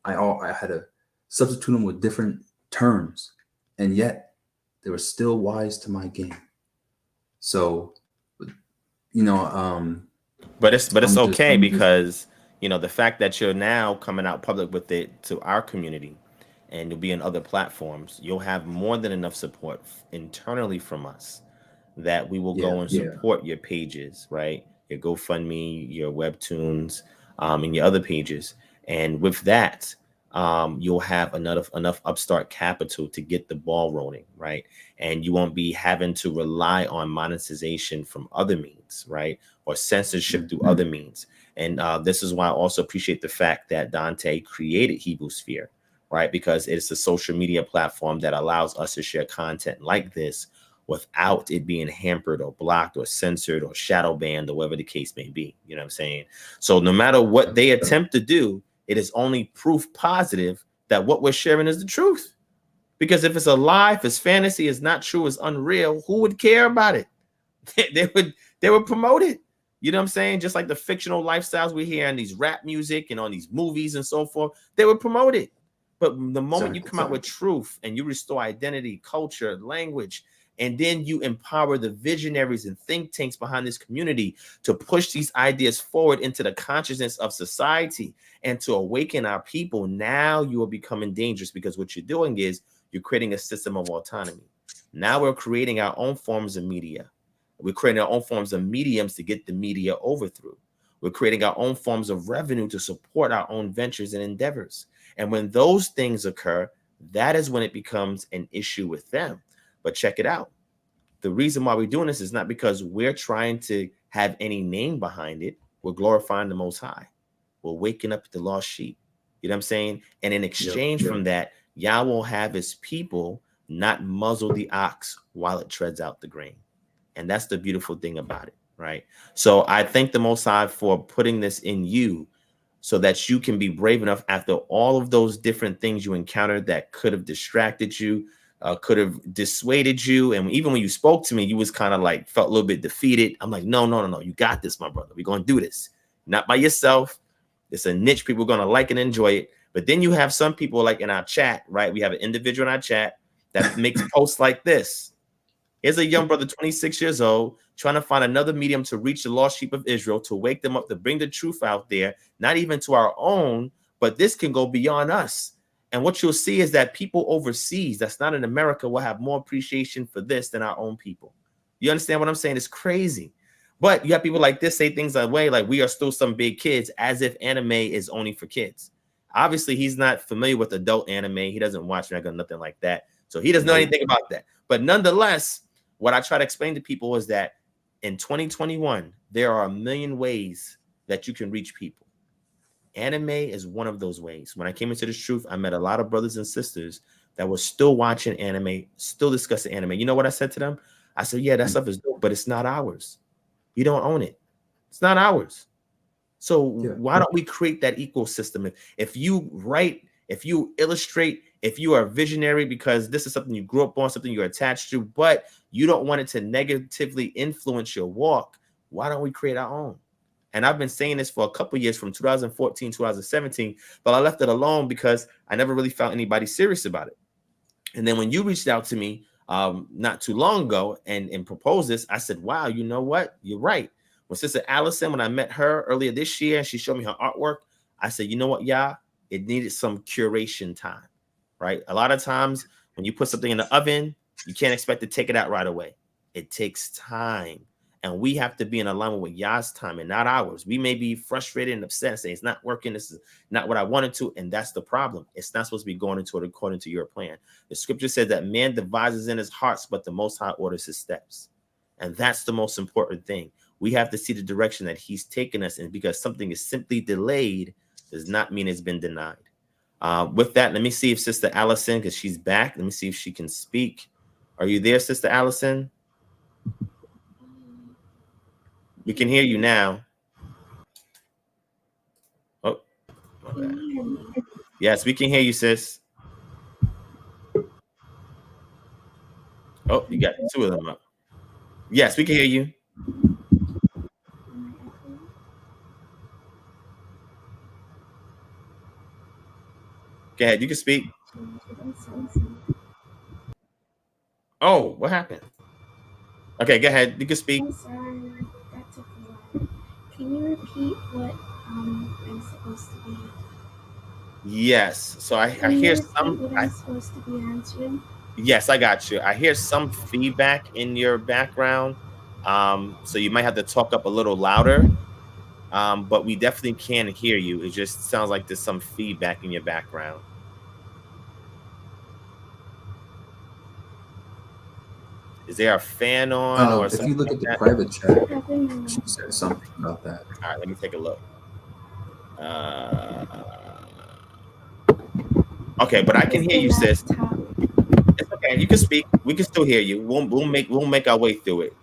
I had to substitute them with different terms, and yet they were still wise to my game. So, but it's okay because the fact that you're now coming out public with it to our community, and you'll be in other platforms, you'll have more than enough support internally from us that we will go and support your pages, right? Your GoFundMe, your Webtoons, and your other pages. And with that, you'll have enough upstart capital to get the ball rolling, right? And you won't be having to rely on monetization from other means, right? Or censorship through other means. And this is why I also appreciate the fact that Dante created Hebrew Sphere, right? Because it's a social media platform that allows us to share content like this without it being hampered or blocked or censored or shadow banned or whatever the case may be. You know what I'm saying? So no matter what they attempt to do, it is only proof positive that what we're sharing is the truth. Because if it's a lie, if it's fantasy, it's not true, it's unreal, who would care about it? They would promote it. You know what I'm saying? Just like the fictional lifestyles we hear in these rap music and on these movies and so forth, they would promote it. But the moment you come out with truth and you restore identity, culture, language, and then you empower the visionaries and think tanks behind this community to push these ideas forward into the consciousness of society and to awaken our people, now you are becoming dangerous, because what you're doing is you're creating a system of autonomy. Now we're creating our own forms of media. We're creating our own forms of mediums to get the media overthrow. We're creating our own forms of revenue to support our own ventures and endeavors. And when those things occur, that is when it becomes an issue with them. But check it out. The reason why we're doing this is not because we're trying to have any name behind it. We're glorifying the Most High. We're waking up the lost sheep. You know what I'm saying? And in exchange from that, Yah will have his people not muzzle the ox while it treads out the grain. And that's the beautiful thing about it, right? So I thank the Most High for putting this in you so that you can be brave enough after all of those different things you encountered that could have distracted you, could have dissuaded you. And even when you spoke to me, you was kind of like felt a little bit defeated. I'm like, no. You got this, my brother. We're going to do this. Not by yourself. It's a niche. People are going to like and enjoy it. But then you have some people like in our chat, right? We have an individual in our chat that makes posts like this. Here's a young brother, 26 years old, trying to find another medium to reach the lost sheep of Israel, to wake them up, to bring the truth out there, not even to our own, but this can go beyond us. And what you'll see is that people overseas, that's not in America, will have more appreciation for this than our own people. You understand what I'm saying? It's crazy. But you have people like this say things that way, like we are still some big kids, as if anime is only for kids. Obviously, he's not familiar with adult anime. He doesn't watch nothing like that. So he doesn't know anything about that. But nonetheless, what I try to explain to people is that in 2021, there are a million ways that you can reach people. Anime is one of those ways. When I came into this truth, I met a lot of brothers and sisters that were still watching anime, still discussing anime. You know what I said to them? I said, yeah, that stuff is dope, but it's not ours. You don't own it. It's not ours. So why don't we create that ecosystem? If you write, if you illustrate, if you are a visionary, because this is something you grew up on, something you're attached to, but you don't want it to negatively influence your walk, why don't we create our own? And I've been saying this for a couple of years, from 2014, 2017, but I left it alone because I never really found anybody serious about it. And then when you reached out to me not too long ago and proposed this, I said, wow, you know what? You're right. When Sister Allison, when I met her earlier this year and she showed me her artwork, I said, you know what, it needed some curation time, right? A lot of times when you put something in the oven, you can't expect to take it out right away. It takes time. And we have to be in alignment with Yah's time and not ours. We may be frustrated and upset and say, it's not working. This is not what I wanted to. And that's the problem. It's not supposed to be going into it according to your plan. The scripture says that man devises in his hearts, but the Most High orders his steps. And that's the most important thing. We have to see the direction that he's taken us in, because something is simply delayed does not mean it's been denied. With that, let me see if Sister Allison, because she's back. Let me see if she can speak. Are you there, Sister Allison? We can hear you now. Oh, yes, we can hear you, sis. Oh, you got two of them up. Yes, we can hear you. Go ahead, you can speak. Oh, what happened? Okay, go ahead. You can speak. I'm sorry, that took a while. Can you repeat what I'm supposed to be? Yes. So I hear some. What I'm supposed to be answering? Yes, I got you. I hear some feedback in your background. So you might have to talk up a little louder. But we definitely can hear you. It just sounds like there's some feedback in your background. Is there a fan on? Or if you look at the private chat, she said something about that. All right, let me take a look. Okay, but I can hear you, sis. It's okay. You can speak. We can still hear you. We'll make our way through it.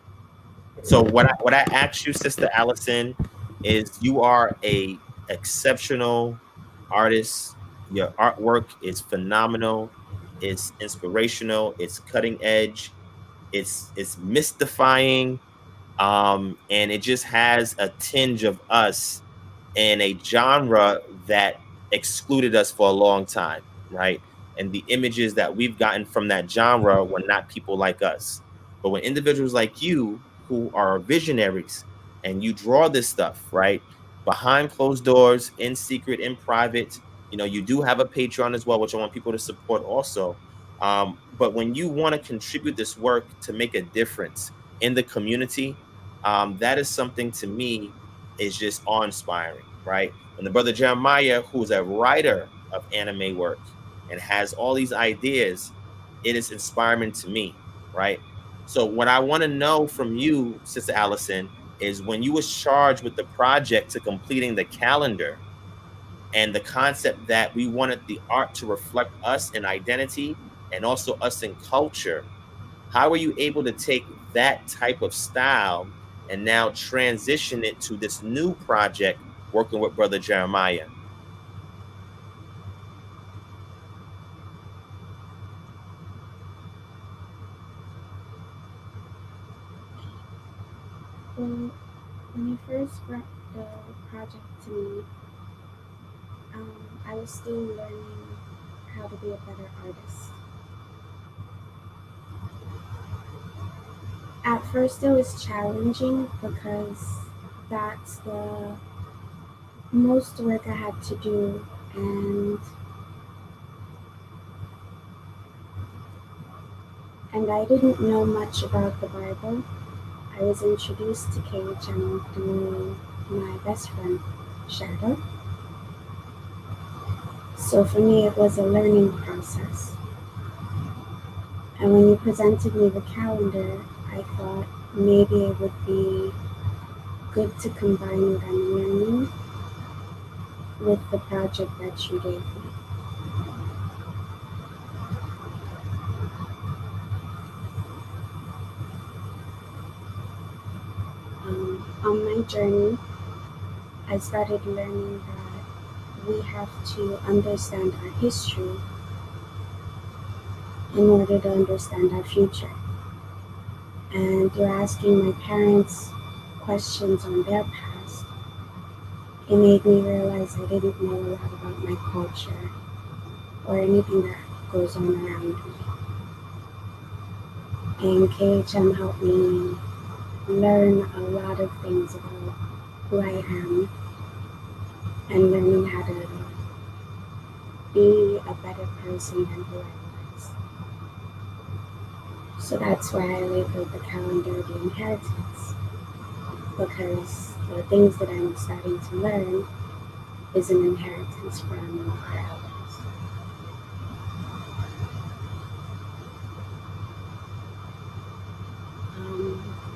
So what I asked you, Sister Allison, is you are a exceptional artist. Your artwork is phenomenal. It's inspirational. It's cutting edge. It's mystifying, and it just has a tinge of us in a genre that excluded us for a long time, right? And the images that we've gotten from that genre were not people like us. But when individuals like you, who are visionaries, and you draw this stuff, right, behind closed doors, in secret, in private, you do have a Patreon as well, which I want people to support also. But when you want to contribute this work to make a difference in the community, that is something to me is just awe-inspiring, right? When the brother Jeremiah, who's a writer of anime work and has all these ideas, it is inspiring to me, right? So what I want to know from you, Sister Allison, is when you was charged with the project to completing the calendar and the concept that we wanted the art to reflect us in identity and also us in culture, how are you able to take that type of style and now transition it to this new project working with Brother Jeremiah? Well, when you first brought the project to me, I was still learning how to be a better artist. At first, it was challenging because that's the most work I had to do, and I didn't know much about the Bible. I was introduced to KHM through my best friend, Shadow. So for me, it was a learning process. And when you presented me the calendar, I thought maybe it would be good to combine what I'm learning with the project that you gave me. On my journey, I started learning that we have to understand our history in order to understand our future. And you're asking my parents questions on their past. It made me realize I didn't know a lot about my culture or anything that goes on around me. And KHM helped me learn a lot of things about who I am and learning how to be a better person than who I was. So that's why I labeled the calendar the inheritance, because the things that I'm starting to learn is an inheritance from our elders.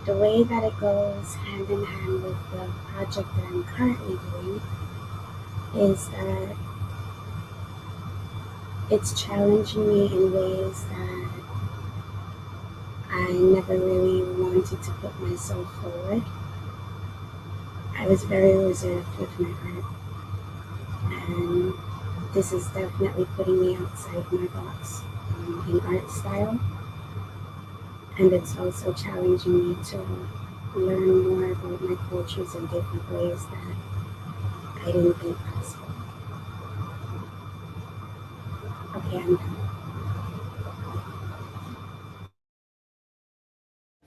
The way that it goes hand in hand with the project that I'm currently doing is that it's challenging me in ways that I never really wanted to put myself forward. I was very reserved with my art, and this is definitely putting me outside my box in art style. And it's also challenging me to learn more about my cultures in different ways that I didn't think possible. Okay, I'm done.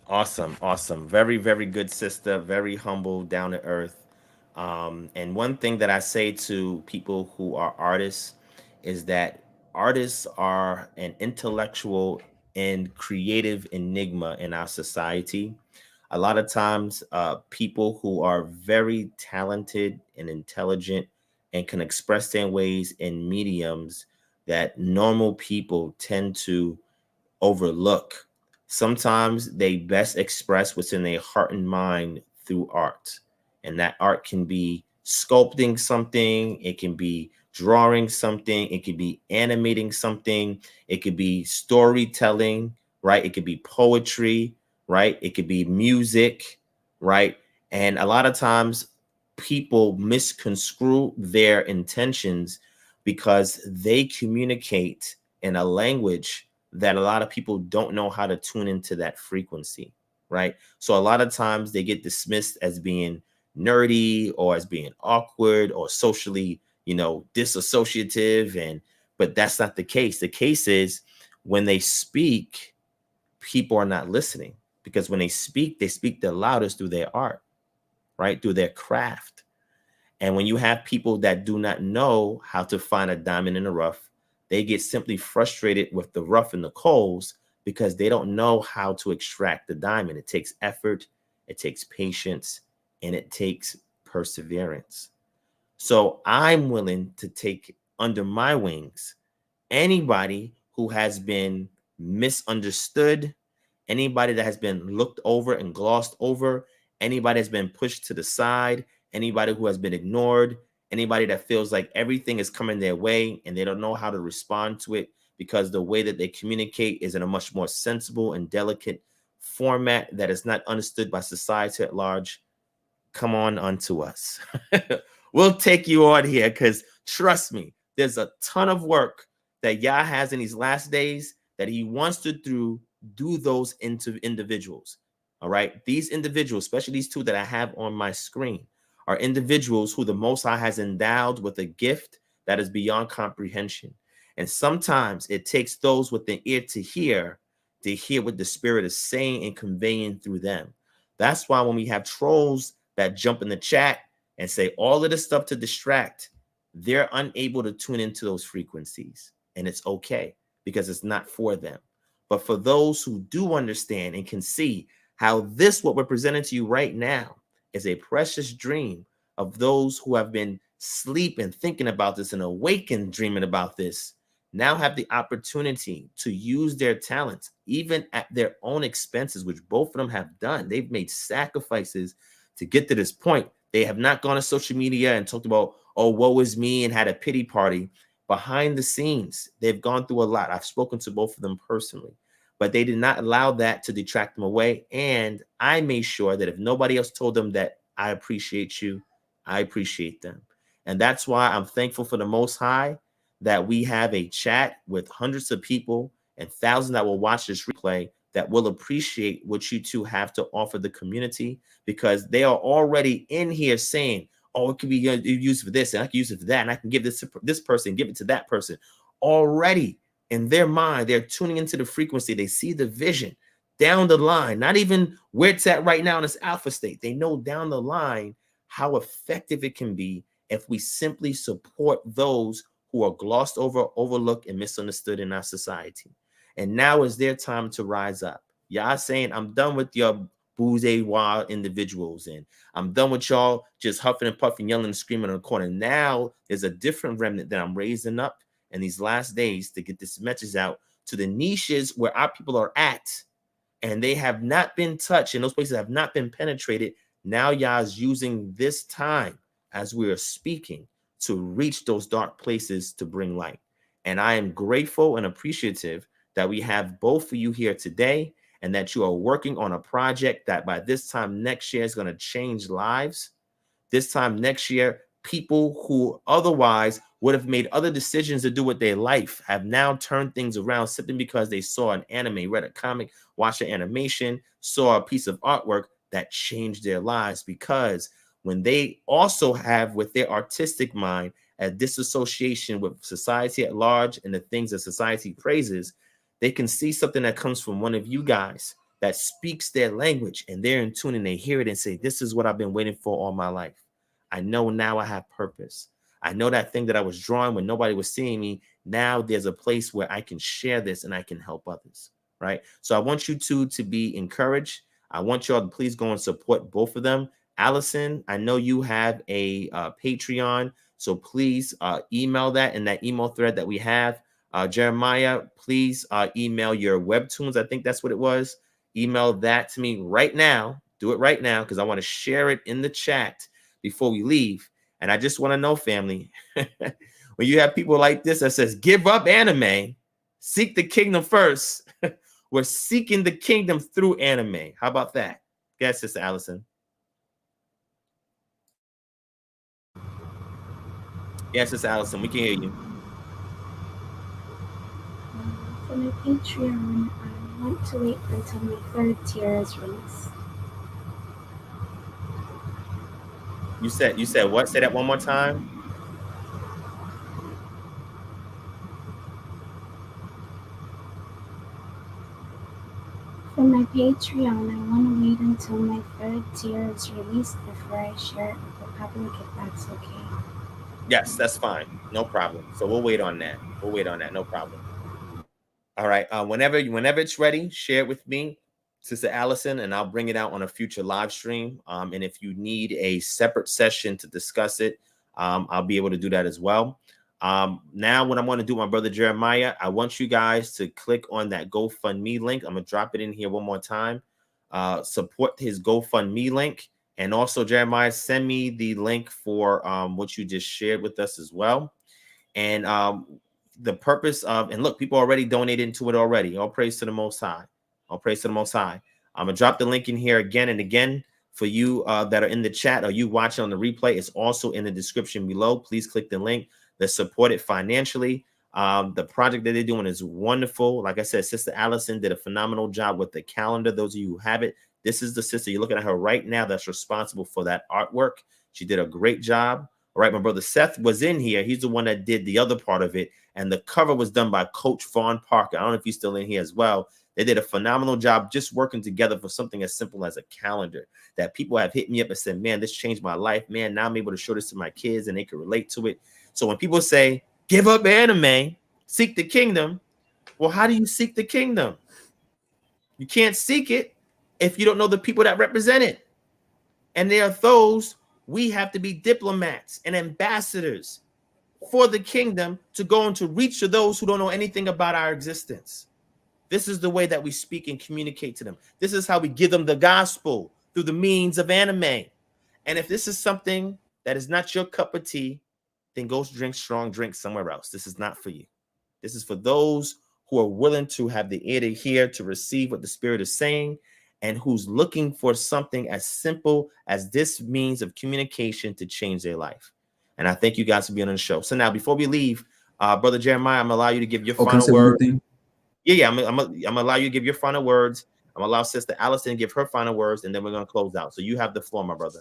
Awesome, awesome. Very, very good sister. Very humble, down to earth. And one thing that I say to people who are artists is that artists are an intellectual and creative enigma in our society. A lot of times, people who are very talented and intelligent and can express their ways in mediums that normal people tend to overlook. Sometimes they best express what's in their heart and mind through art. And that art can be sculpting something, it can be drawing something, it could be animating something, it could be storytelling, right? It could be poetry, right? It could be music, right? And a lot of times people misconstrue their intentions because they communicate in a language that a lot of people don't know how to tune into that frequency, right? So a lot of times they get dismissed as being nerdy or as being awkward or socially, disassociative, but that's not the case. The case is when they speak, people are not listening, because when they speak the loudest through their art, right? Through their craft. And when you have people that do not know how to find a diamond in the rough, they get simply frustrated with the rough and the coals because they don't know how to extract the diamond. It takes effort, it takes patience, and it takes perseverance. So I'm willing to take under my wings anybody who has been misunderstood, anybody that has been looked over and glossed over, anybody that's been pushed to the side, anybody who has been ignored, anybody that feels like everything is coming their way and they don't know how to respond to it because the way that they communicate is in a much more sensible and delicate format that is not understood by society at large. Come on unto us. We'll take you on here because trust me, there's a ton of work that Yah has in these last days that he wants to do those into individuals. All right. These individuals, especially these two that I have on my screen, are individuals who the Most High has endowed with a gift that is beyond comprehension. And sometimes it takes those with the ear to hear what the Spirit is saying and conveying through them. That's why when we have trolls that jump in the chat and say all of this stuff to distract, they're unable to tune into those frequencies. And it's okay because it's not for them. But for those who do understand and can see how this, what we're presenting to you right now, is a precious dream of those who have been sleeping, thinking about this, and awakened, dreaming about this, now have the opportunity to use their talents, even at their own expenses, which both of them have done. They've made sacrifices to get to this point. They have not gone to social media and talked about, oh, woe is me, and had a pity party. Behind the scenes, they've gone through a lot. I've spoken to both of them personally, but they did not allow that to detract them away. And I made sure that if nobody else told them that I appreciate you, I appreciate them. And that's why I'm thankful for the Most High that we have a chat with hundreds of people and thousands that will watch this replay that will appreciate what you two have to offer the community, because they are already in here saying, oh, it could be used for this, and I can use it for that, and I can give this to this person, give it to that person. Already in their mind, they're tuning into the frequency. They see the vision down the line, not even where it's at right now in this alpha state. They know down the line how effective it can be if we simply support those who are glossed over, overlooked, and misunderstood in our society. And now is their time to rise up. Y'all saying, I'm done with your bourgeois individuals, and I'm done with y'all just huffing and puffing, yelling and screaming in the corner. Now there's a different remnant that I'm raising up in these last days to get this message out to the niches where our people are at, and they have not been touched, and those places have not been penetrated. Now y'all's using this time as we are speaking to reach those dark places to bring light. And I am grateful and appreciative that we have both of you here today, and that you are working on a project that by this time next year is going to change lives. This time next year, people who otherwise would have made other decisions to do with their life have now turned things around simply because they saw an anime, read a comic, watched an animation, saw a piece of artwork that changed their lives. Because when they also have with their artistic mind a disassociation with society at large and the things that society praises, they can see something that comes from one of you guys that speaks their language, and they're in tune and they hear it and say, this is what I've been waiting for all my life. I know now I have purpose. I know that thing that I was drawing when nobody was seeing me. Now there's a place where I can share this and I can help others, right? So I want you two to be encouraged. I want y'all to please go and support both of them. Allison, I know you have a Patreon, so please email that in that email thread that we have. Jeremiah, please email your webtoons. I think that's what it was. Email that to me right now. Do it right now because I want to share it in the chat before we leave. And I just want to know, family, when you have people like this that says, give up anime, seek the kingdom first. We're seeking the kingdom through anime. How about that? Yes, Sister Allison. Yes, Sister Allison, we can hear you. For my Patreon, I want to wait until my third tier is released. You said what? Say that one more time. For my Patreon, I want to wait until my third tier is released before I share it with the public, if that's okay. Yes, that's fine. No problem. So we'll wait on that. We'll wait on that. No problem. All right. Whenever it's ready, share it with me. Sister Allison, and I'll bring it out on a future live stream. And if you need a separate session to discuss it, I'll be able to do that as well. Now what I'm going to do, my brother Jeremiah, I want you guys to click on that GoFundMe link. I'm going to drop it in here one more time. Support his GoFundMe link. And also, Jeremiah, send me the link for what you just shared with us as well. And the purpose of, and look, people already donated to it already. All praise to the Most High. All praise to the Most High. I'm going to drop the link in here again and again for you that are in the chat or you watching on the replay. It's also in the description below. Please click the link. Let's support it financially. The project that they're doing is wonderful. Like I said, Sister Allison did a phenomenal job with the calendar. Those of you who have it, this is the sister you're looking at her right now that's responsible for that artwork. She did a great job. All right, my brother Seth was in here. He's the one that did the other part of it. And the cover was done by Coach Vaughn Parker. I don't know if he's still in here as well. They did a phenomenal job just working together for something as simple as a calendar that people have hit me up and said, man, this changed my life. Man, now I'm able to show this to my kids and they can relate to it. So when people say, give up anime, seek the kingdom. Well, how do you seek the kingdom? You can't seek it if you don't know the people that represent it. And there are those, we have to be diplomats and ambassadors for the kingdom to go and to reach to those who don't know anything about our existence. This is the way that we speak and communicate to them. This is how we give them the gospel through the means of anime. And if this is something that is not your cup of tea, then go drink strong drink somewhere else. This is not for you. This is for those who are willing to have the ear to hear, to receive what the Spirit is saying, and who's looking for something as simple as this means of communication to change their life. And I thank you guys for being on the show. So now, before we leave, Brother Jeremiah, I'm going to allow you to give your final word. Yeah, I'm going to allow you to give your final words. I'm going to allow Sister Allison to give her final words, and then we're going to close out. So you have the floor, my brother.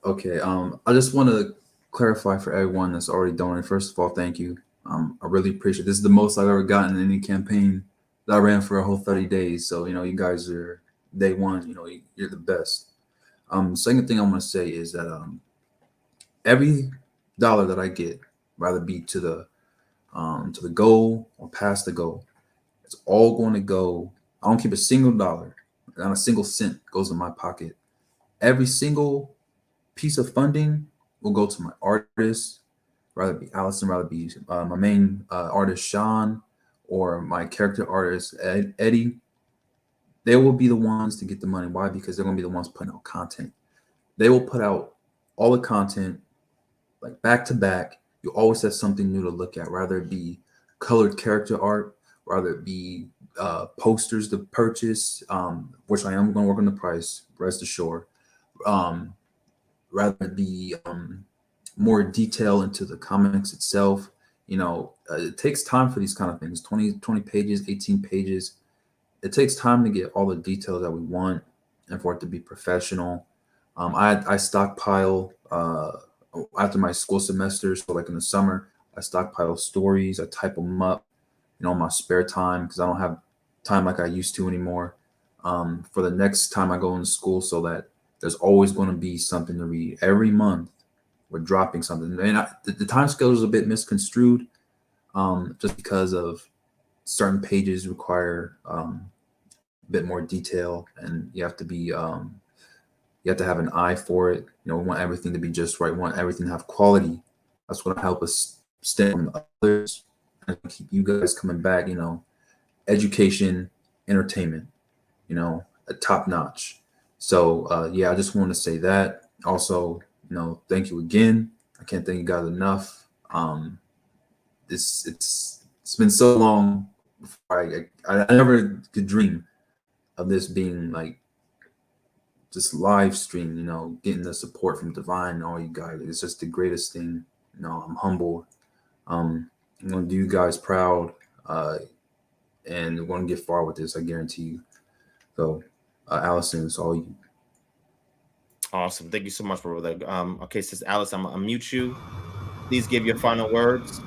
Okay, I just want to clarify for everyone that's already donated. First of all, thank you. I really appreciate it. This is the most I've ever gotten in any campaign that I ran for a whole 30 days. So, you guys are day one, you're the best. Second thing I want to say is that every dollar that I get, rather be to the goal or past the goal, it's all going to go. I don't keep a single dollar, not a single cent goes in my pocket. Every single piece of funding will go to my artists, rather be Allison, rather be my main artist, Sean, or my character artist, Eddie. They will be the ones to get the money. Why? Because they're going to be the ones putting out content. They will put out all the content like back to back. You always have something new to look at, rather it be colored character art, rather it be posters to purchase, which I am going to work on the price, rest assured. Rather it be more detail into the comics itself. It takes time for these kind of things, 20 pages, 18 pages. It takes time to get all the details that we want and for it to be professional. I stockpile after my school semester. So like in the summer, I stockpile stories. I type them up, in my spare time, because I don't have time like I used to anymore, for the next time I go into school, so that there's always going to be something to read. Every month we're dropping something. And the time schedule is a bit misconstrued, just because of certain pages require a bit more detail, and you have to be you have to have an eye for it. We want everything to be just right. We want everything to have quality. That's what help us stand from others and keep you guys coming back. Education, entertainment, a top notch. So I just want to say that. Also, thank you again. I can't thank you guys enough. It's been so long. I never could dream of this being like just live stream, getting the support from Divine and all you guys. It's just the greatest thing. I'm humbled. I'm going to do you guys proud, and we're going to get far with this, I guarantee you. So, Allison, it's all you. Awesome. Thank you so much, brother. Okay, Sister Allison, I'm going to unmute you. Please give your final words.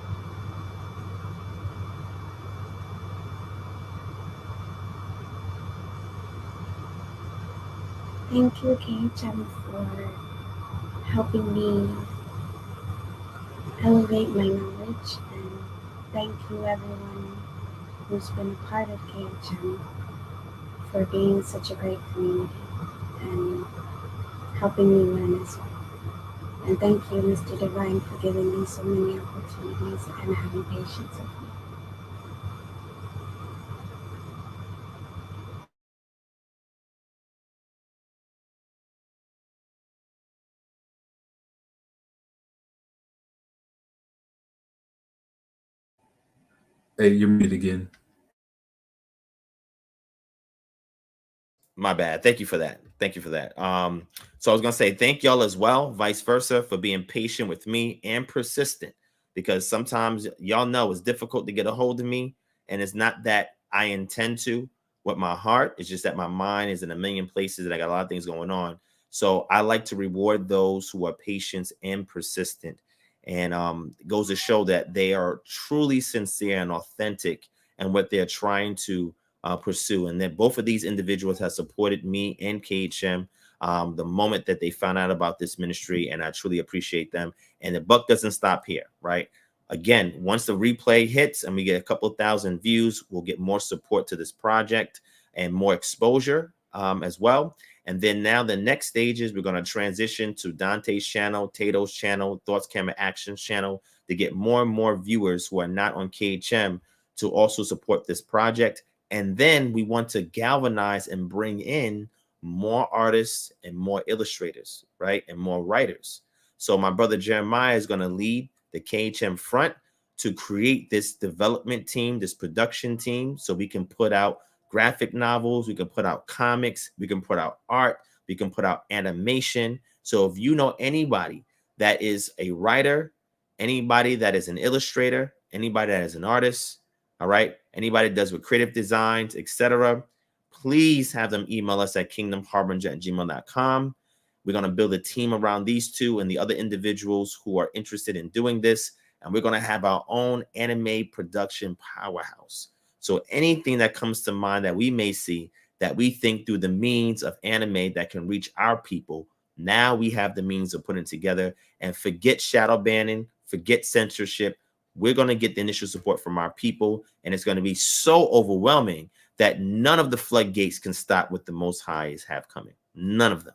Thank you, KHM, for helping me elevate my knowledge, and thank you everyone who's been a part of KHM. for being such a great community and helping me learn as well. And thank you, Mr. Divine, for giving me so many opportunities and having patience with me. Hey, you're muted again. My bad. Thank you for that. Thank you for that. So I was gonna say thank y'all as well, vice versa, for being patient with me and persistent, because sometimes y'all know it's difficult to get a hold of me, and it's not that I intend to with my heart. It's just that my mind is in a million places and I got a lot of things going on. So I like to reward those who are patient and persistent. And it goes to show that they are truly sincere and authentic in what they're trying to pursue. And that both of these individuals have supported me and KHM the moment that they found out about this ministry, and I truly appreciate them. And the buck doesn't stop here, right? Again, once the replay hits and we get a couple thousand views, we'll get more support to this project and more exposure as well. And then now the next stage is we're going to transition to Dante's channel, Tato's channel, Thoughts, Camera, Actions channel to get more and more viewers who are not on KHM to also support this project. And then we want to galvanize and bring in more artists and more illustrators, right? And more writers. So my brother Jeremiah is going to lead the KHM front to create this development team, this production team, so we can put out graphic novels, we can put out comics, we can put out art, we can put out animation. So if you know anybody that is a writer, anybody that is an illustrator, anybody that is an artist, all right, anybody that does with creative designs, etc., please have them email us at kingdomharbinger@gmail.com. We're going to build a team around these two and the other individuals who are interested in doing this. And we're going to have our own anime production powerhouse. So anything that comes to mind that we may see that we think through the means of anime that can reach our people, now we have the means of putting it together. And forget shadow banning, forget censorship. We're going to get the initial support from our people, and it's going to be so overwhelming that none of the floodgates can stop what the Most Highs have coming. None of them.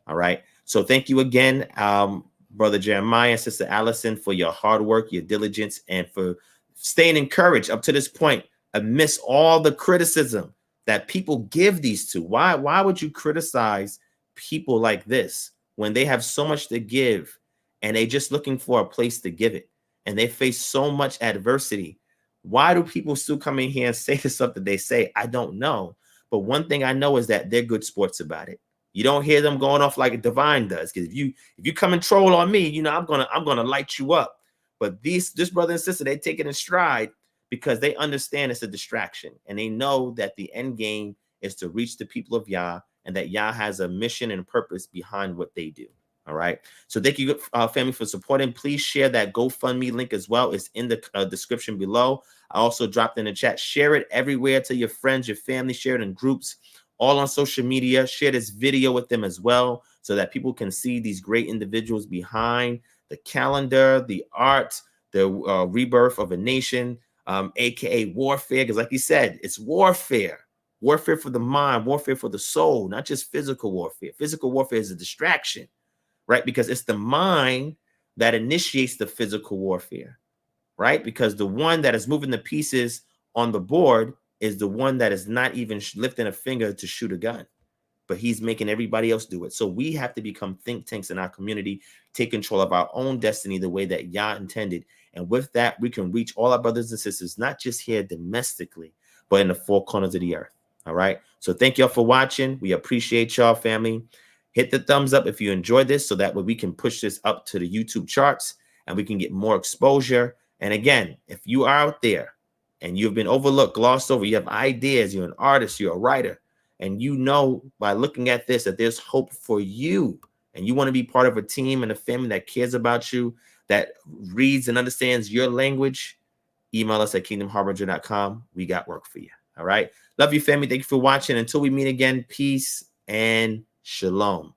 All right. So thank you again, Brother Jeremiah and Sister Allison, for your hard work, your diligence, and for staying encouraged up to this point amidst all the criticism that people give these two. Why would you criticize people like this when they have so much to give and they just looking for a place to give it and they face so much adversity? Why do people still come in here and say the stuff that they say? I don't know. But one thing I know is that they're good sports about it. You don't hear them going off like a Divine does, because if you come and troll on me, you know I'm gonna light you up. But this brother and sister, they take it in stride because they understand it's a distraction, and they know that the end game is to reach the people of Yah, and that Yah has a mission and purpose behind what they do. All right. So thank you, family, for supporting. Please share that GoFundMe link as well. It's in the description below. I also dropped in the chat. Share it everywhere to your friends, your family. Share it in groups, all on social media. Share this video with them as well so that people can see these great individuals behind the calendar, the art, the rebirth of a nation, aka warfare. Because like you said, it's warfare. Warfare for the mind, warfare for the soul, not just physical warfare. Physical warfare is a distraction, right? Because it's the mind that initiates the physical warfare, right? Because the one that is moving the pieces on the board is the one that is not even lifting a finger to shoot a gun, but he's making everybody else do it. So we have to become think tanks in our community, take control of our own destiny the way that Yah intended. And with that, we can reach all our brothers and sisters, not just here domestically, but in the four corners of the earth. All right. So thank y'all for watching. We appreciate y'all, family. Hit the thumbs up if you enjoyed this so that way we can push this up to the YouTube charts and we can get more exposure. And again, if you are out there and you've been overlooked, glossed over, you have ideas, you're an artist, you're a writer, and you know by looking at this that there's hope for you and you want to be part of a team and a family that cares about you, that reads and understands your language, email us at kingdomharbinger.com. We got work for you. All right. Love you, family. Thank you for watching. Until we meet again, peace and shalom.